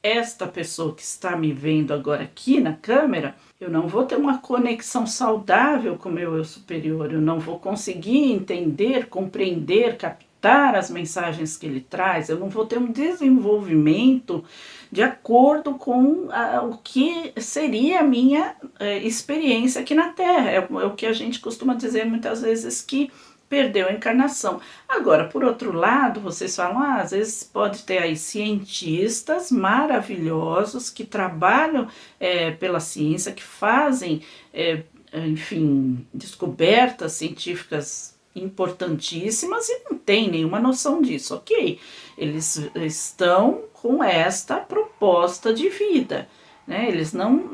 esta pessoa que está me vendo agora aqui na câmera, eu não vou ter uma conexão saudável com o meu eu superior, eu não vou conseguir entender, compreender, captar as mensagens que ele traz, eu não vou ter um desenvolvimento de acordo com o que seria a minha experiência aqui na Terra. É o que a gente costuma dizer muitas vezes, que perdeu a encarnação. Agora, por outro lado, vocês falam, às vezes pode ter aí cientistas maravilhosos que trabalham pela ciência, que fazem, enfim, descobertas científicas importantíssimas e não tem nenhuma noção disso, ok? Eles estão com esta proposta de vida, né? Eles não,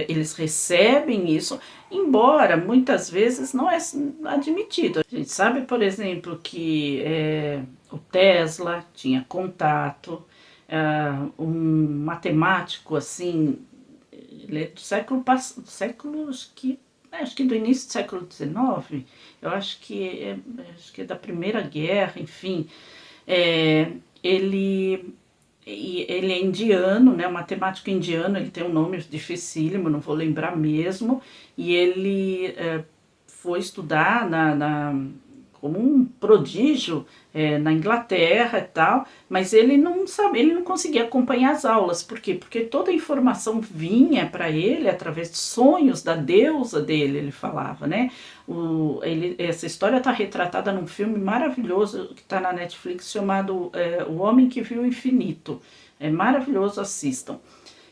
eles recebem isso, embora muitas vezes não é admitido. A gente sabe, por exemplo, que o Tesla tinha contato, um matemático assim, ele é do século acho que do início do século XIX, eu acho que é da Primeira Guerra, enfim, ele é indiano, né, um matemático indiano, ele tem um nome dificílimo, não vou lembrar mesmo, e ele foi estudar como um prodígio na Inglaterra e tal, mas ele não sabe, ele não conseguia acompanhar as aulas. Por quê? Porque toda a informação vinha para ele através de sonhos da deusa dele, ele falava, né? Essa história está retratada num filme maravilhoso que está na Netflix chamado O Homem que Viu o Infinito. É maravilhoso, assistam.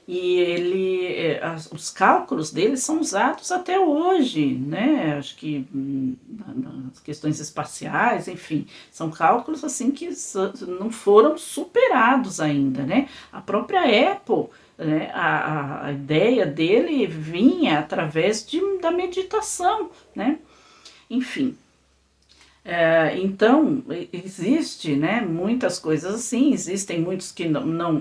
E os cálculos dele são usados até hoje, né? Acho que nas questões espaciais, enfim, são cálculos assim que não foram superados ainda, né? A própria Apple, né? A ideia dele vinha através da meditação, né? Enfim. Então, existe, né, muitas coisas assim, existem muitos que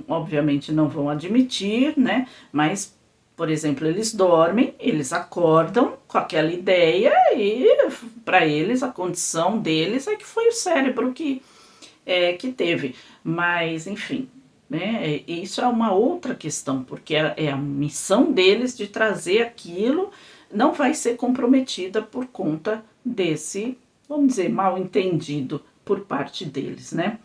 obviamente não vão admitir, né, mas, por exemplo, eles dormem, eles acordam com aquela ideia e para eles a condição deles é que foi o cérebro que teve, mas enfim, né, isso é uma outra questão, porque é a missão deles de trazer aquilo, não vai ser comprometida por conta desse, vamos dizer, mal entendido por parte deles, né?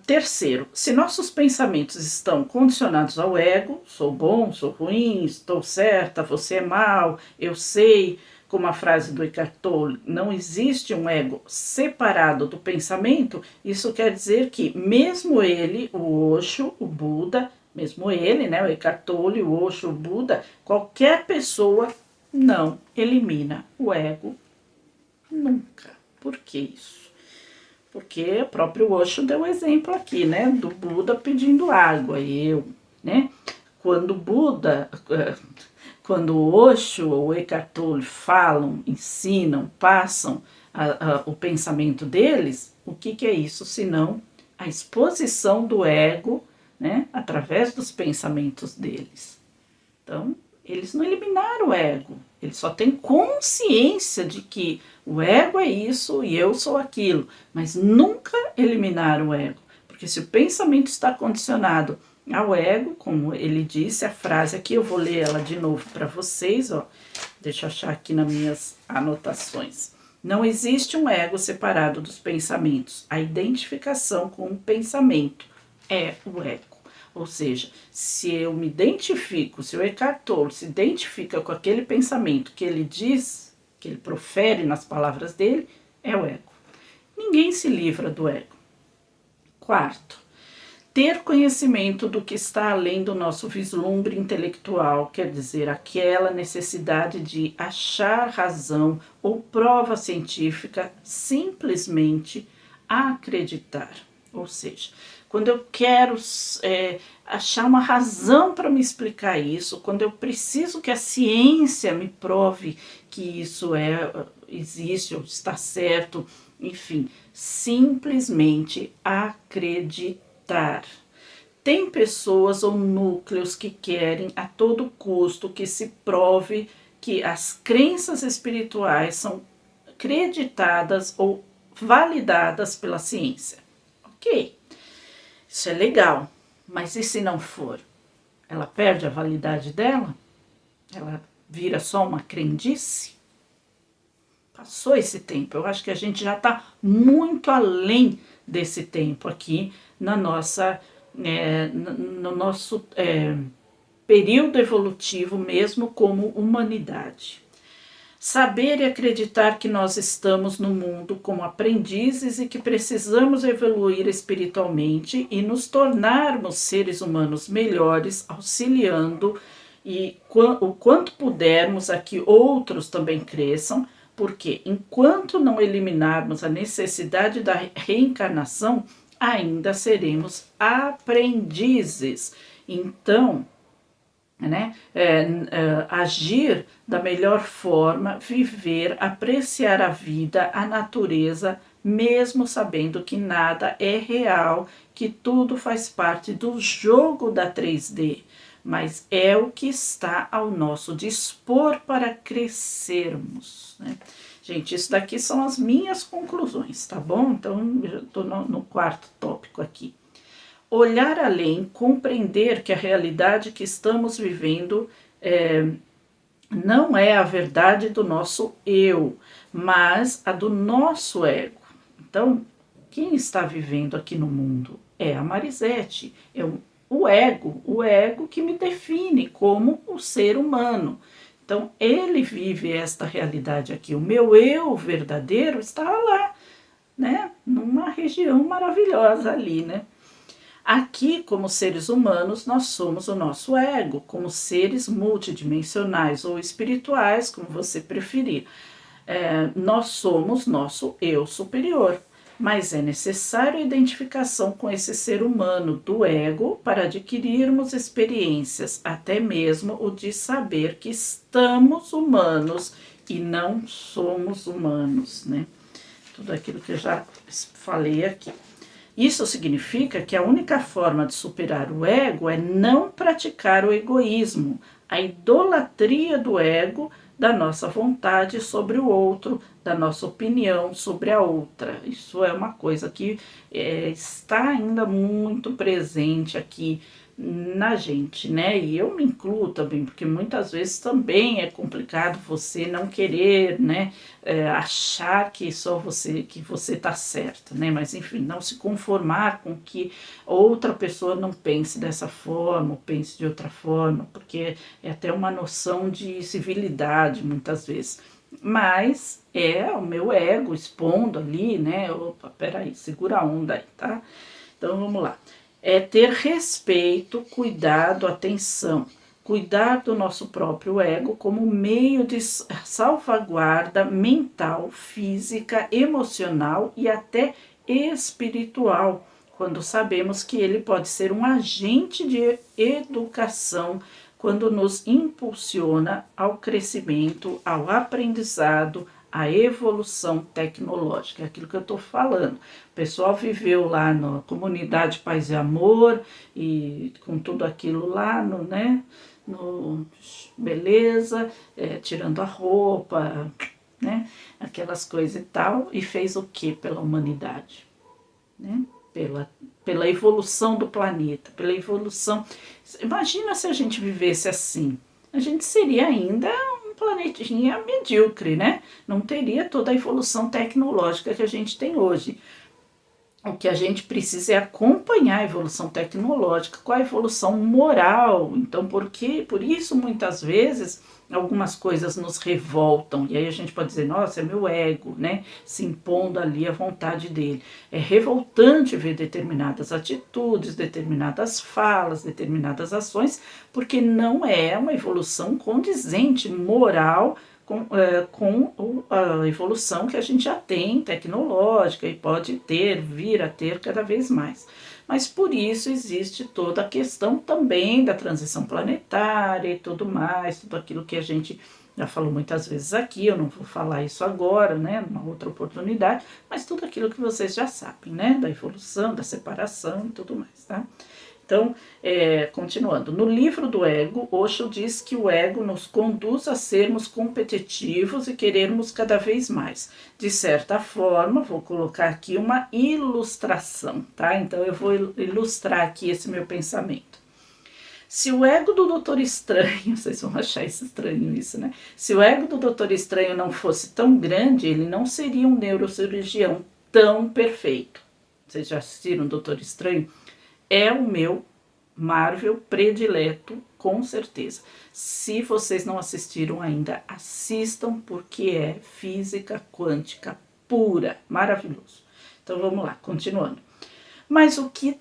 Terceiro, se nossos pensamentos estão condicionados ao ego, sou bom, sou ruim, estou certa, você é mal, eu sei, como a frase do Eckhart Tolle, não existe um ego separado do pensamento, isso quer dizer que mesmo ele, o Osho, o Buda, mesmo ele, né, o Eckhart Tolle, o Osho, o Buda, qualquer pessoa não elimina o ego nunca. Por que isso? Porque o próprio Osho deu exemplo aqui, né, do Buda pedindo água, né? Quando Buda Quando o Osho ou o Eckhart Tolle falam, ensinam, passam o pensamento deles, o que é isso senão a exposição do ego, né, através dos pensamentos deles. Então, eles não eliminaram o ego, eles só têm consciência de que o ego é isso e eu sou aquilo, mas nunca eliminaram o ego, porque se o pensamento está condicionado ao ego, como ele disse, a frase aqui, eu vou ler ela de novo para vocês, ó, deixa eu achar aqui nas minhas anotações. Não existe um ego separado dos pensamentos, a identificação com o pensamento é o ego. Ou seja, se eu me identifico, se o Eckhart Tolle se identifica com aquele pensamento que ele diz, que ele profere nas palavras dele, é o ego. Ninguém se livra do ego. Quarto, ter conhecimento do que está além do nosso vislumbre intelectual, quer dizer, aquela necessidade de achar razão ou prova científica, simplesmente acreditar. Ou seja, quando eu quero achar uma razão para me explicar isso, quando eu preciso que a ciência me prove que isso existe ou está certo, enfim, simplesmente acreditar. Tem pessoas ou núcleos que querem a todo custo que se prove que as crenças espirituais são acreditadas ou validadas pela ciência. Ok, isso é legal, mas e se não for? Ela perde a validade dela? Ela vira só uma crendice? Passou esse tempo, eu acho que a gente já está muito além desse tempo aqui na nossa, no nosso período evolutivo mesmo como humanidade. Saber e acreditar que nós estamos no mundo como aprendizes e que precisamos evoluir espiritualmente e nos tornarmos seres humanos melhores, auxiliando e o quanto pudermos a que outros também cresçam, porque enquanto não eliminarmos a necessidade da reencarnação, ainda seremos aprendizes. Então, agir da melhor forma, viver, apreciar a vida, a natureza, mesmo sabendo que nada é real, que tudo faz parte do jogo da 3D, mas é o que está ao nosso dispor para crescermos, né? Gente, isso daqui são as minhas conclusões, tá bom? Então, eu estou no quarto tópico aqui. Olhar além, compreender que a realidade que estamos vivendo não é a verdade do nosso eu, mas a do nosso ego. Então, quem está vivendo aqui no mundo é a Marisete, é o ego que me define como o ser humano. Então, ele vive esta realidade aqui. O meu eu verdadeiro está lá, né? Numa região maravilhosa ali, né? Aqui, como seres humanos, nós somos o nosso ego, como seres multidimensionais ou espirituais, como você preferir. Nós somos nosso eu superior, mas é necessário a identificação com esse ser humano do ego para adquirirmos experiências, até mesmo o de saber que estamos humanos e não somos humanos, né? Tudo aquilo que eu já falei aqui. Isso significa que a única forma de superar o ego é não praticar o egoísmo, a idolatria do ego, da nossa vontade sobre o outro, da nossa opinião sobre a outra. Isso é uma coisa que está ainda muito presente aqui na gente, né? E eu me incluo também, porque muitas vezes também é complicado você não querer, né, achar que só você tá certa, né? Mas enfim, não se conformar com que outra pessoa não pense dessa forma, ou pense de outra forma, porque é até uma noção de civilidade muitas vezes. Mas é o meu ego expondo ali, né? Opa, peraí, segura a onda aí, tá? Então vamos lá. É ter respeito, cuidado, atenção. Cuidar do nosso próprio ego como meio de salvaguarda mental, física, emocional e até espiritual, quando sabemos que ele pode ser um agente de educação quando nos impulsiona ao crescimento, ao aprendizado, à evolução tecnológica, é aquilo que eu estou falando. O pessoal viveu lá na comunidade Paz e Amor e com tudo aquilo lá, né, no beleza, tirando a roupa, né, aquelas coisas e tal, e fez o que pela humanidade, né? Pela evolução do planeta, pela evolução. Imagina se a gente vivesse assim, a gente seria ainda um planetinha medíocre, né? Não teria toda a evolução tecnológica que a gente tem hoje. O que a gente precisa é acompanhar a evolução tecnológica com a evolução moral. Então, por isso, muitas vezes, algumas coisas nos revoltam. E aí a gente pode dizer, nossa, é meu ego, né? Se impondo ali a vontade dele. É revoltante ver determinadas atitudes, determinadas falas, determinadas ações, porque não é uma evolução condizente, moral, com a evolução que a gente já tem tecnológica e pode vir a ter cada vez mais. Mas por isso existe toda a questão também da transição planetária e tudo mais, tudo aquilo que a gente já falou muitas vezes aqui, eu não vou falar isso agora, né, numa outra oportunidade, mas tudo aquilo que vocês já sabem, né, da evolução, da separação e tudo mais, tá? Então, continuando, no livro do ego, Osho diz que o ego nos conduz a sermos competitivos e querermos cada vez mais. De certa forma, vou colocar aqui uma ilustração, tá? Então, eu vou ilustrar aqui esse meu pensamento. Se o ego do Doutor Estranho, vocês vão achar estranho isso, né? Se o ego do Doutor Estranho não fosse tão grande, ele não seria um neurocirurgião tão perfeito. Vocês já assistiram Doutor Estranho? É o meu Marvel predileto, com certeza. Se vocês não assistiram ainda, assistam, porque é física quântica pura, maravilhoso. Então vamos lá, continuando. Mas o que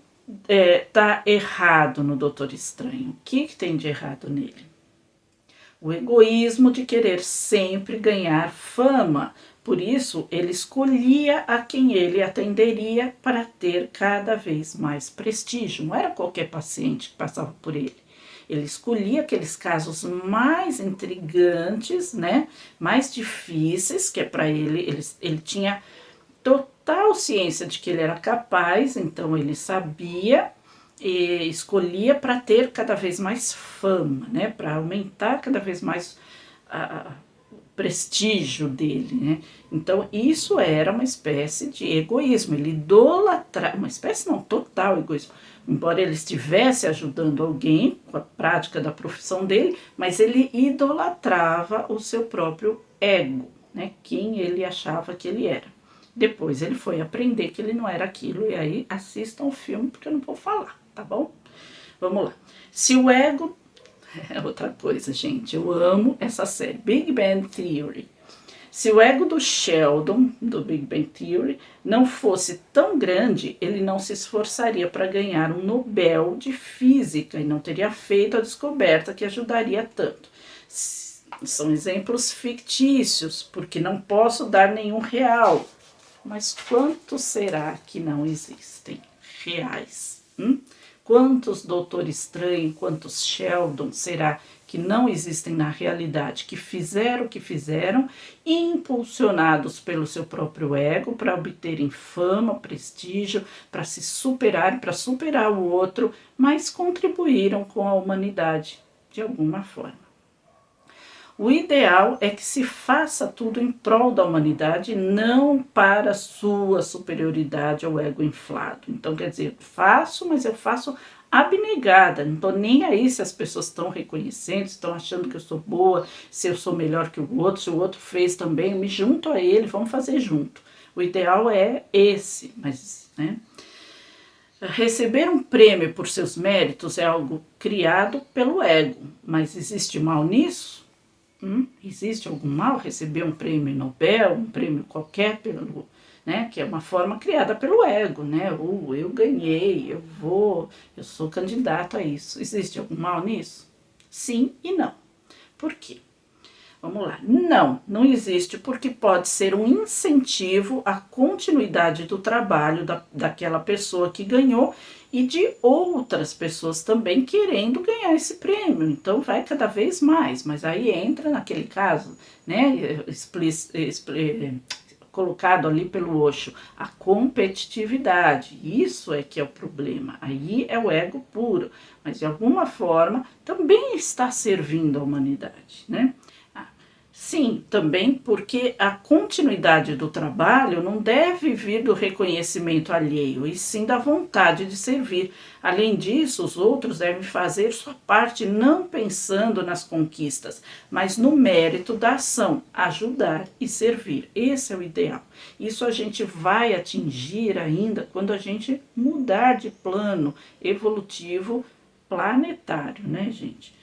tá errado no Doutor Estranho? O que tem de errado nele? O egoísmo de querer sempre ganhar fama. Por isso, ele escolhia a quem ele atenderia para ter cada vez mais prestígio. Não era qualquer paciente que passava por ele. Ele escolhia aqueles casos mais intrigantes, né? Mais difíceis, que é para ele tinha total ciência de que ele era capaz, então ele sabia e escolhia para ter cada vez mais fama, né? Para aumentar cada vez mais o prestígio dele, né? Então isso era uma espécie de egoísmo, ele idolatrava, uma espécie não, total egoísmo, embora ele estivesse ajudando alguém com a prática da profissão dele, mas ele idolatrava o seu próprio ego, né? Quem ele achava que ele era. Depois ele foi aprender que ele não era aquilo, e aí assistam o filme porque eu não vou falar, tá bom? Vamos lá. Se o ego... É outra coisa, gente, eu amo essa série, Big Bang Theory. Se o ego do Sheldon, do Big Bang Theory, não fosse tão grande, ele não se esforçaria para ganhar um Nobel de Física e não teria feito a descoberta que ajudaria tanto. São exemplos fictícios, porque não posso dar nenhum real. Mas quantos será que não existem reais? Quantos Doutor Estranho, quantos Sheldon será que não existem na realidade, que fizeram o que fizeram, impulsionados pelo seu próprio ego, para obterem fama, prestígio, para se superarem, para superar o outro, mas contribuíram com a humanidade de alguma forma. O ideal é que se faça tudo em prol da humanidade, não para sua superioridade ou ego inflado. Então, quer dizer, faço, mas eu faço abnegada, não estou nem aí se as pessoas estão reconhecendo, estão achando que eu sou boa, se eu sou melhor que o outro, se o outro fez também, eu me junto a ele, vamos fazer junto. O ideal é esse, mas, né? Receber um prêmio por seus méritos é algo criado pelo ego, mas existe mal nisso? Existe algum mal receber um prêmio Nobel, um prêmio qualquer, né, que é uma forma criada pelo ego, né? Eu ganhei, eu sou candidato a isso. Existe algum mal nisso? Sim e não. Por quê? Vamos lá. Não existe, porque pode ser um incentivo à continuidade do trabalho daquela pessoa que ganhou e de outras pessoas também querendo ganhar esse prêmio. Então vai cada vez mais, mas aí entra naquele caso, né, colocado ali pelo Osho, a competitividade. Isso é que é o problema. Aí é o ego puro, mas de alguma forma também está servindo a humanidade, né? Sim, também porque a continuidade do trabalho não deve vir do reconhecimento alheio, e sim da vontade de servir. Além disso, os outros devem fazer sua parte não pensando nas conquistas, mas no mérito da ação, ajudar e servir. Esse é o ideal. Isso a gente vai atingir ainda quando a gente mudar de plano evolutivo planetário, né, gente?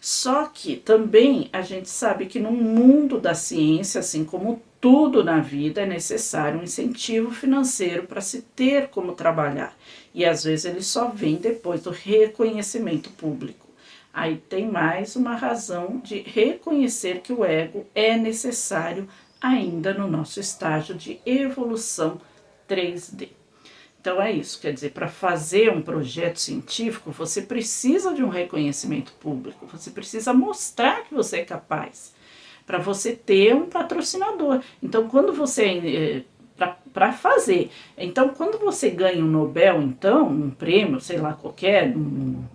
Só que também a gente sabe que no mundo da ciência, assim como tudo na vida, é necessário um incentivo financeiro para se ter como trabalhar. E às vezes ele só vem depois do reconhecimento público. Aí tem mais uma razão de reconhecer que o ego é necessário ainda no nosso estágio de evolução 3D. Então é isso, quer dizer, para fazer um projeto científico, você precisa de um reconhecimento público, você precisa mostrar que você é capaz, para você ter um patrocinador. Então, quando você para fazer. Então, quando você ganha um Nobel, então, um prêmio, sei lá, qualquer,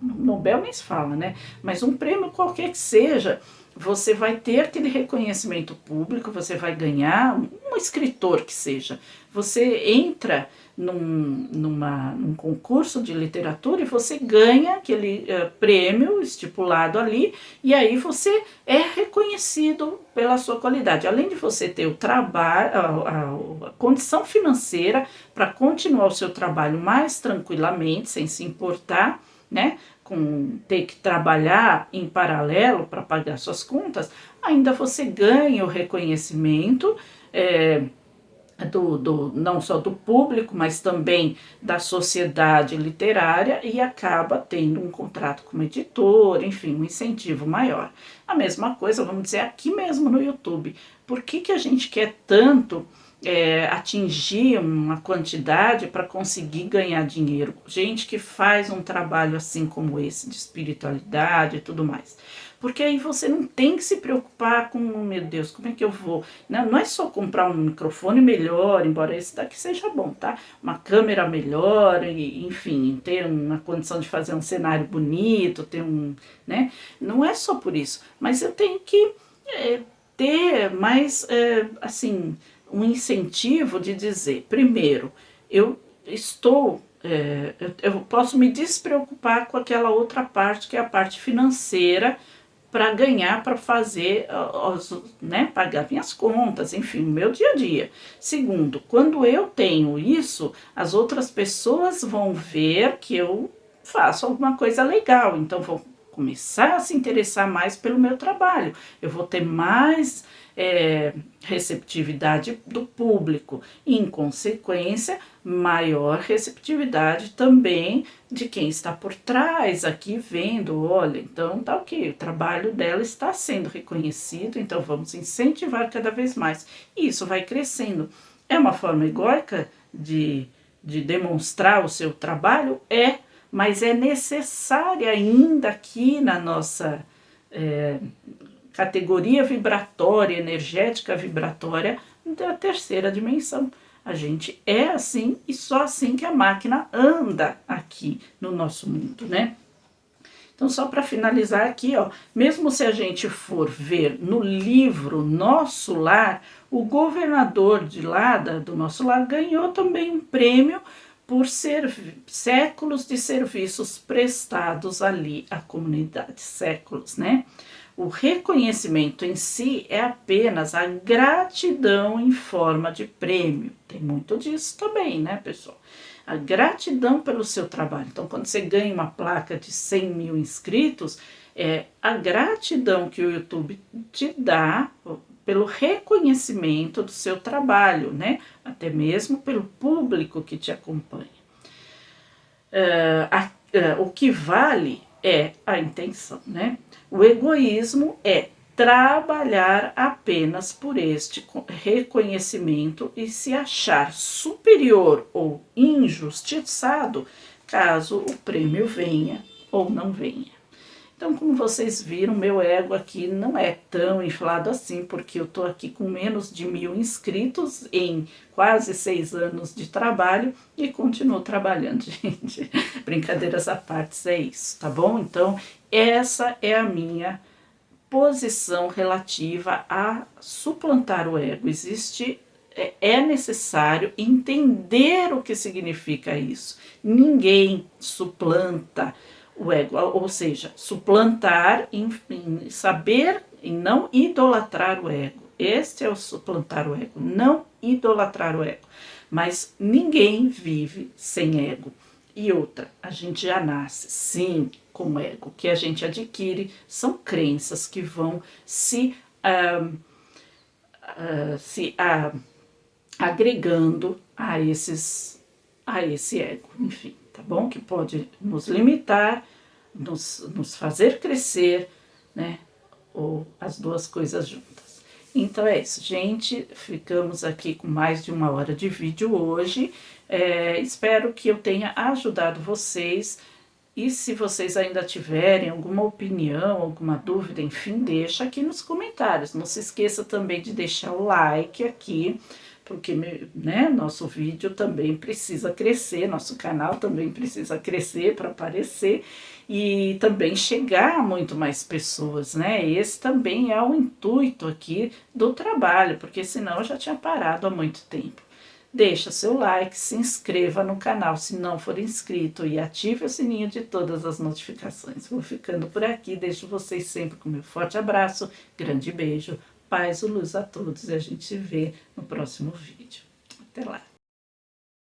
Nobel nem se fala, né? Mas um prêmio qualquer que seja, você vai ter aquele reconhecimento público, você vai ganhar, um escritor que seja. Você entra num concurso de literatura e você ganha aquele prêmio estipulado ali, e aí você é reconhecido pela sua qualidade. Além de você ter o trabalho, a condição financeira para continuar o seu trabalho mais tranquilamente, sem se importar, né, com ter que trabalhar em paralelo para pagar suas contas, ainda você ganha o reconhecimento não só do público, mas também da sociedade literária, e acaba tendo um contrato com uma editora, enfim, um incentivo maior. A mesma coisa, vamos dizer, aqui mesmo no YouTube. Por que a gente quer tanto atingir uma quantidade para conseguir ganhar dinheiro? Gente que faz um trabalho assim como esse, de espiritualidade e tudo mais. Porque aí você não tem que se preocupar com, meu Deus, como é que eu vou? Não é só comprar um microfone melhor, embora esse daqui seja bom, tá? Uma câmera melhor, e, enfim, ter uma condição de fazer um cenário bonito, ter né? Não é só por isso, mas eu tenho que ter mais, assim, um incentivo de dizer, primeiro, eu estou eu posso me despreocupar com aquela outra parte, que é a parte financeira, para ganhar, para fazer, né, pagar minhas contas, enfim, o meu dia a dia. Segundo, quando eu tenho isso, as outras pessoas vão ver que eu faço alguma coisa legal, então vão começar a se interessar mais pelo meu trabalho, eu vou ter mais receptividade do público, e, em consequência, maior receptividade também de quem está por trás aqui vendo, olha, então tá ok, o trabalho dela está sendo reconhecido, então vamos incentivar cada vez mais, e isso vai crescendo. É uma forma egóica de demonstrar o seu trabalho? Mas é necessária ainda aqui na nossa categoria vibratória, energética vibratória da terceira dimensão. A gente é assim, e só assim que a máquina anda aqui no nosso mundo, né? Então, só para finalizar aqui, ó, mesmo se a gente for ver no livro Nosso Lar, o governador de lá, do Nosso Lar, ganhou também um prêmio por séculos de serviços prestados ali à comunidade, séculos, né? O reconhecimento em si é apenas a gratidão em forma de prêmio. Tem muito disso também, né, pessoal? A gratidão pelo seu trabalho. Então, quando você ganha uma placa de 100 mil inscritos, é a gratidão que o YouTube te dá pelo reconhecimento do seu trabalho, né? Até mesmo pelo público que te acompanha. O que vale é a intenção, né? O egoísmo é trabalhar apenas por este reconhecimento e se achar superior ou injustiçado caso o prêmio venha ou não venha. Então, como vocês viram, meu ego aqui não é tão inflado assim, porque eu tô aqui com menos de 1000 inscritos em quase 6 anos de trabalho e continuo trabalhando, gente. Brincadeiras à parte, é isso, tá bom? Então, essa é a minha posição relativa a suplantar o ego. É necessário entender o que significa isso. Ninguém suplanta o ego, ou seja, suplantar em saber e não idolatrar o ego. Este é o suplantar o ego, não idolatrar o ego. Mas ninguém vive sem ego. E outra, a gente já nasce, sim, com ego. O que a gente adquire são crenças que vão se agregando a esse ego, enfim, tá bom? Que pode nos limitar, nos fazer crescer, né? Ou as duas coisas juntas. Então é isso, gente. Ficamos aqui com mais de 1 hora de vídeo hoje. Espero que eu tenha ajudado vocês. E se vocês ainda tiverem alguma opinião, alguma dúvida, enfim, deixa aqui nos comentários. Não se esqueça também de deixar o like aqui, porque, né, nosso vídeo também precisa crescer, nosso canal também precisa crescer para aparecer e também chegar a muito mais pessoas, né? Esse também é o intuito aqui do trabalho, porque senão eu já tinha parado há muito tempo. Deixa seu like, se inscreva no canal se não for inscrito e ative o sininho de todas as notificações. Vou ficando por aqui, deixo vocês sempre com meu forte abraço, grande beijo, paz e luz a todos e a gente se vê no próximo vídeo. Até lá!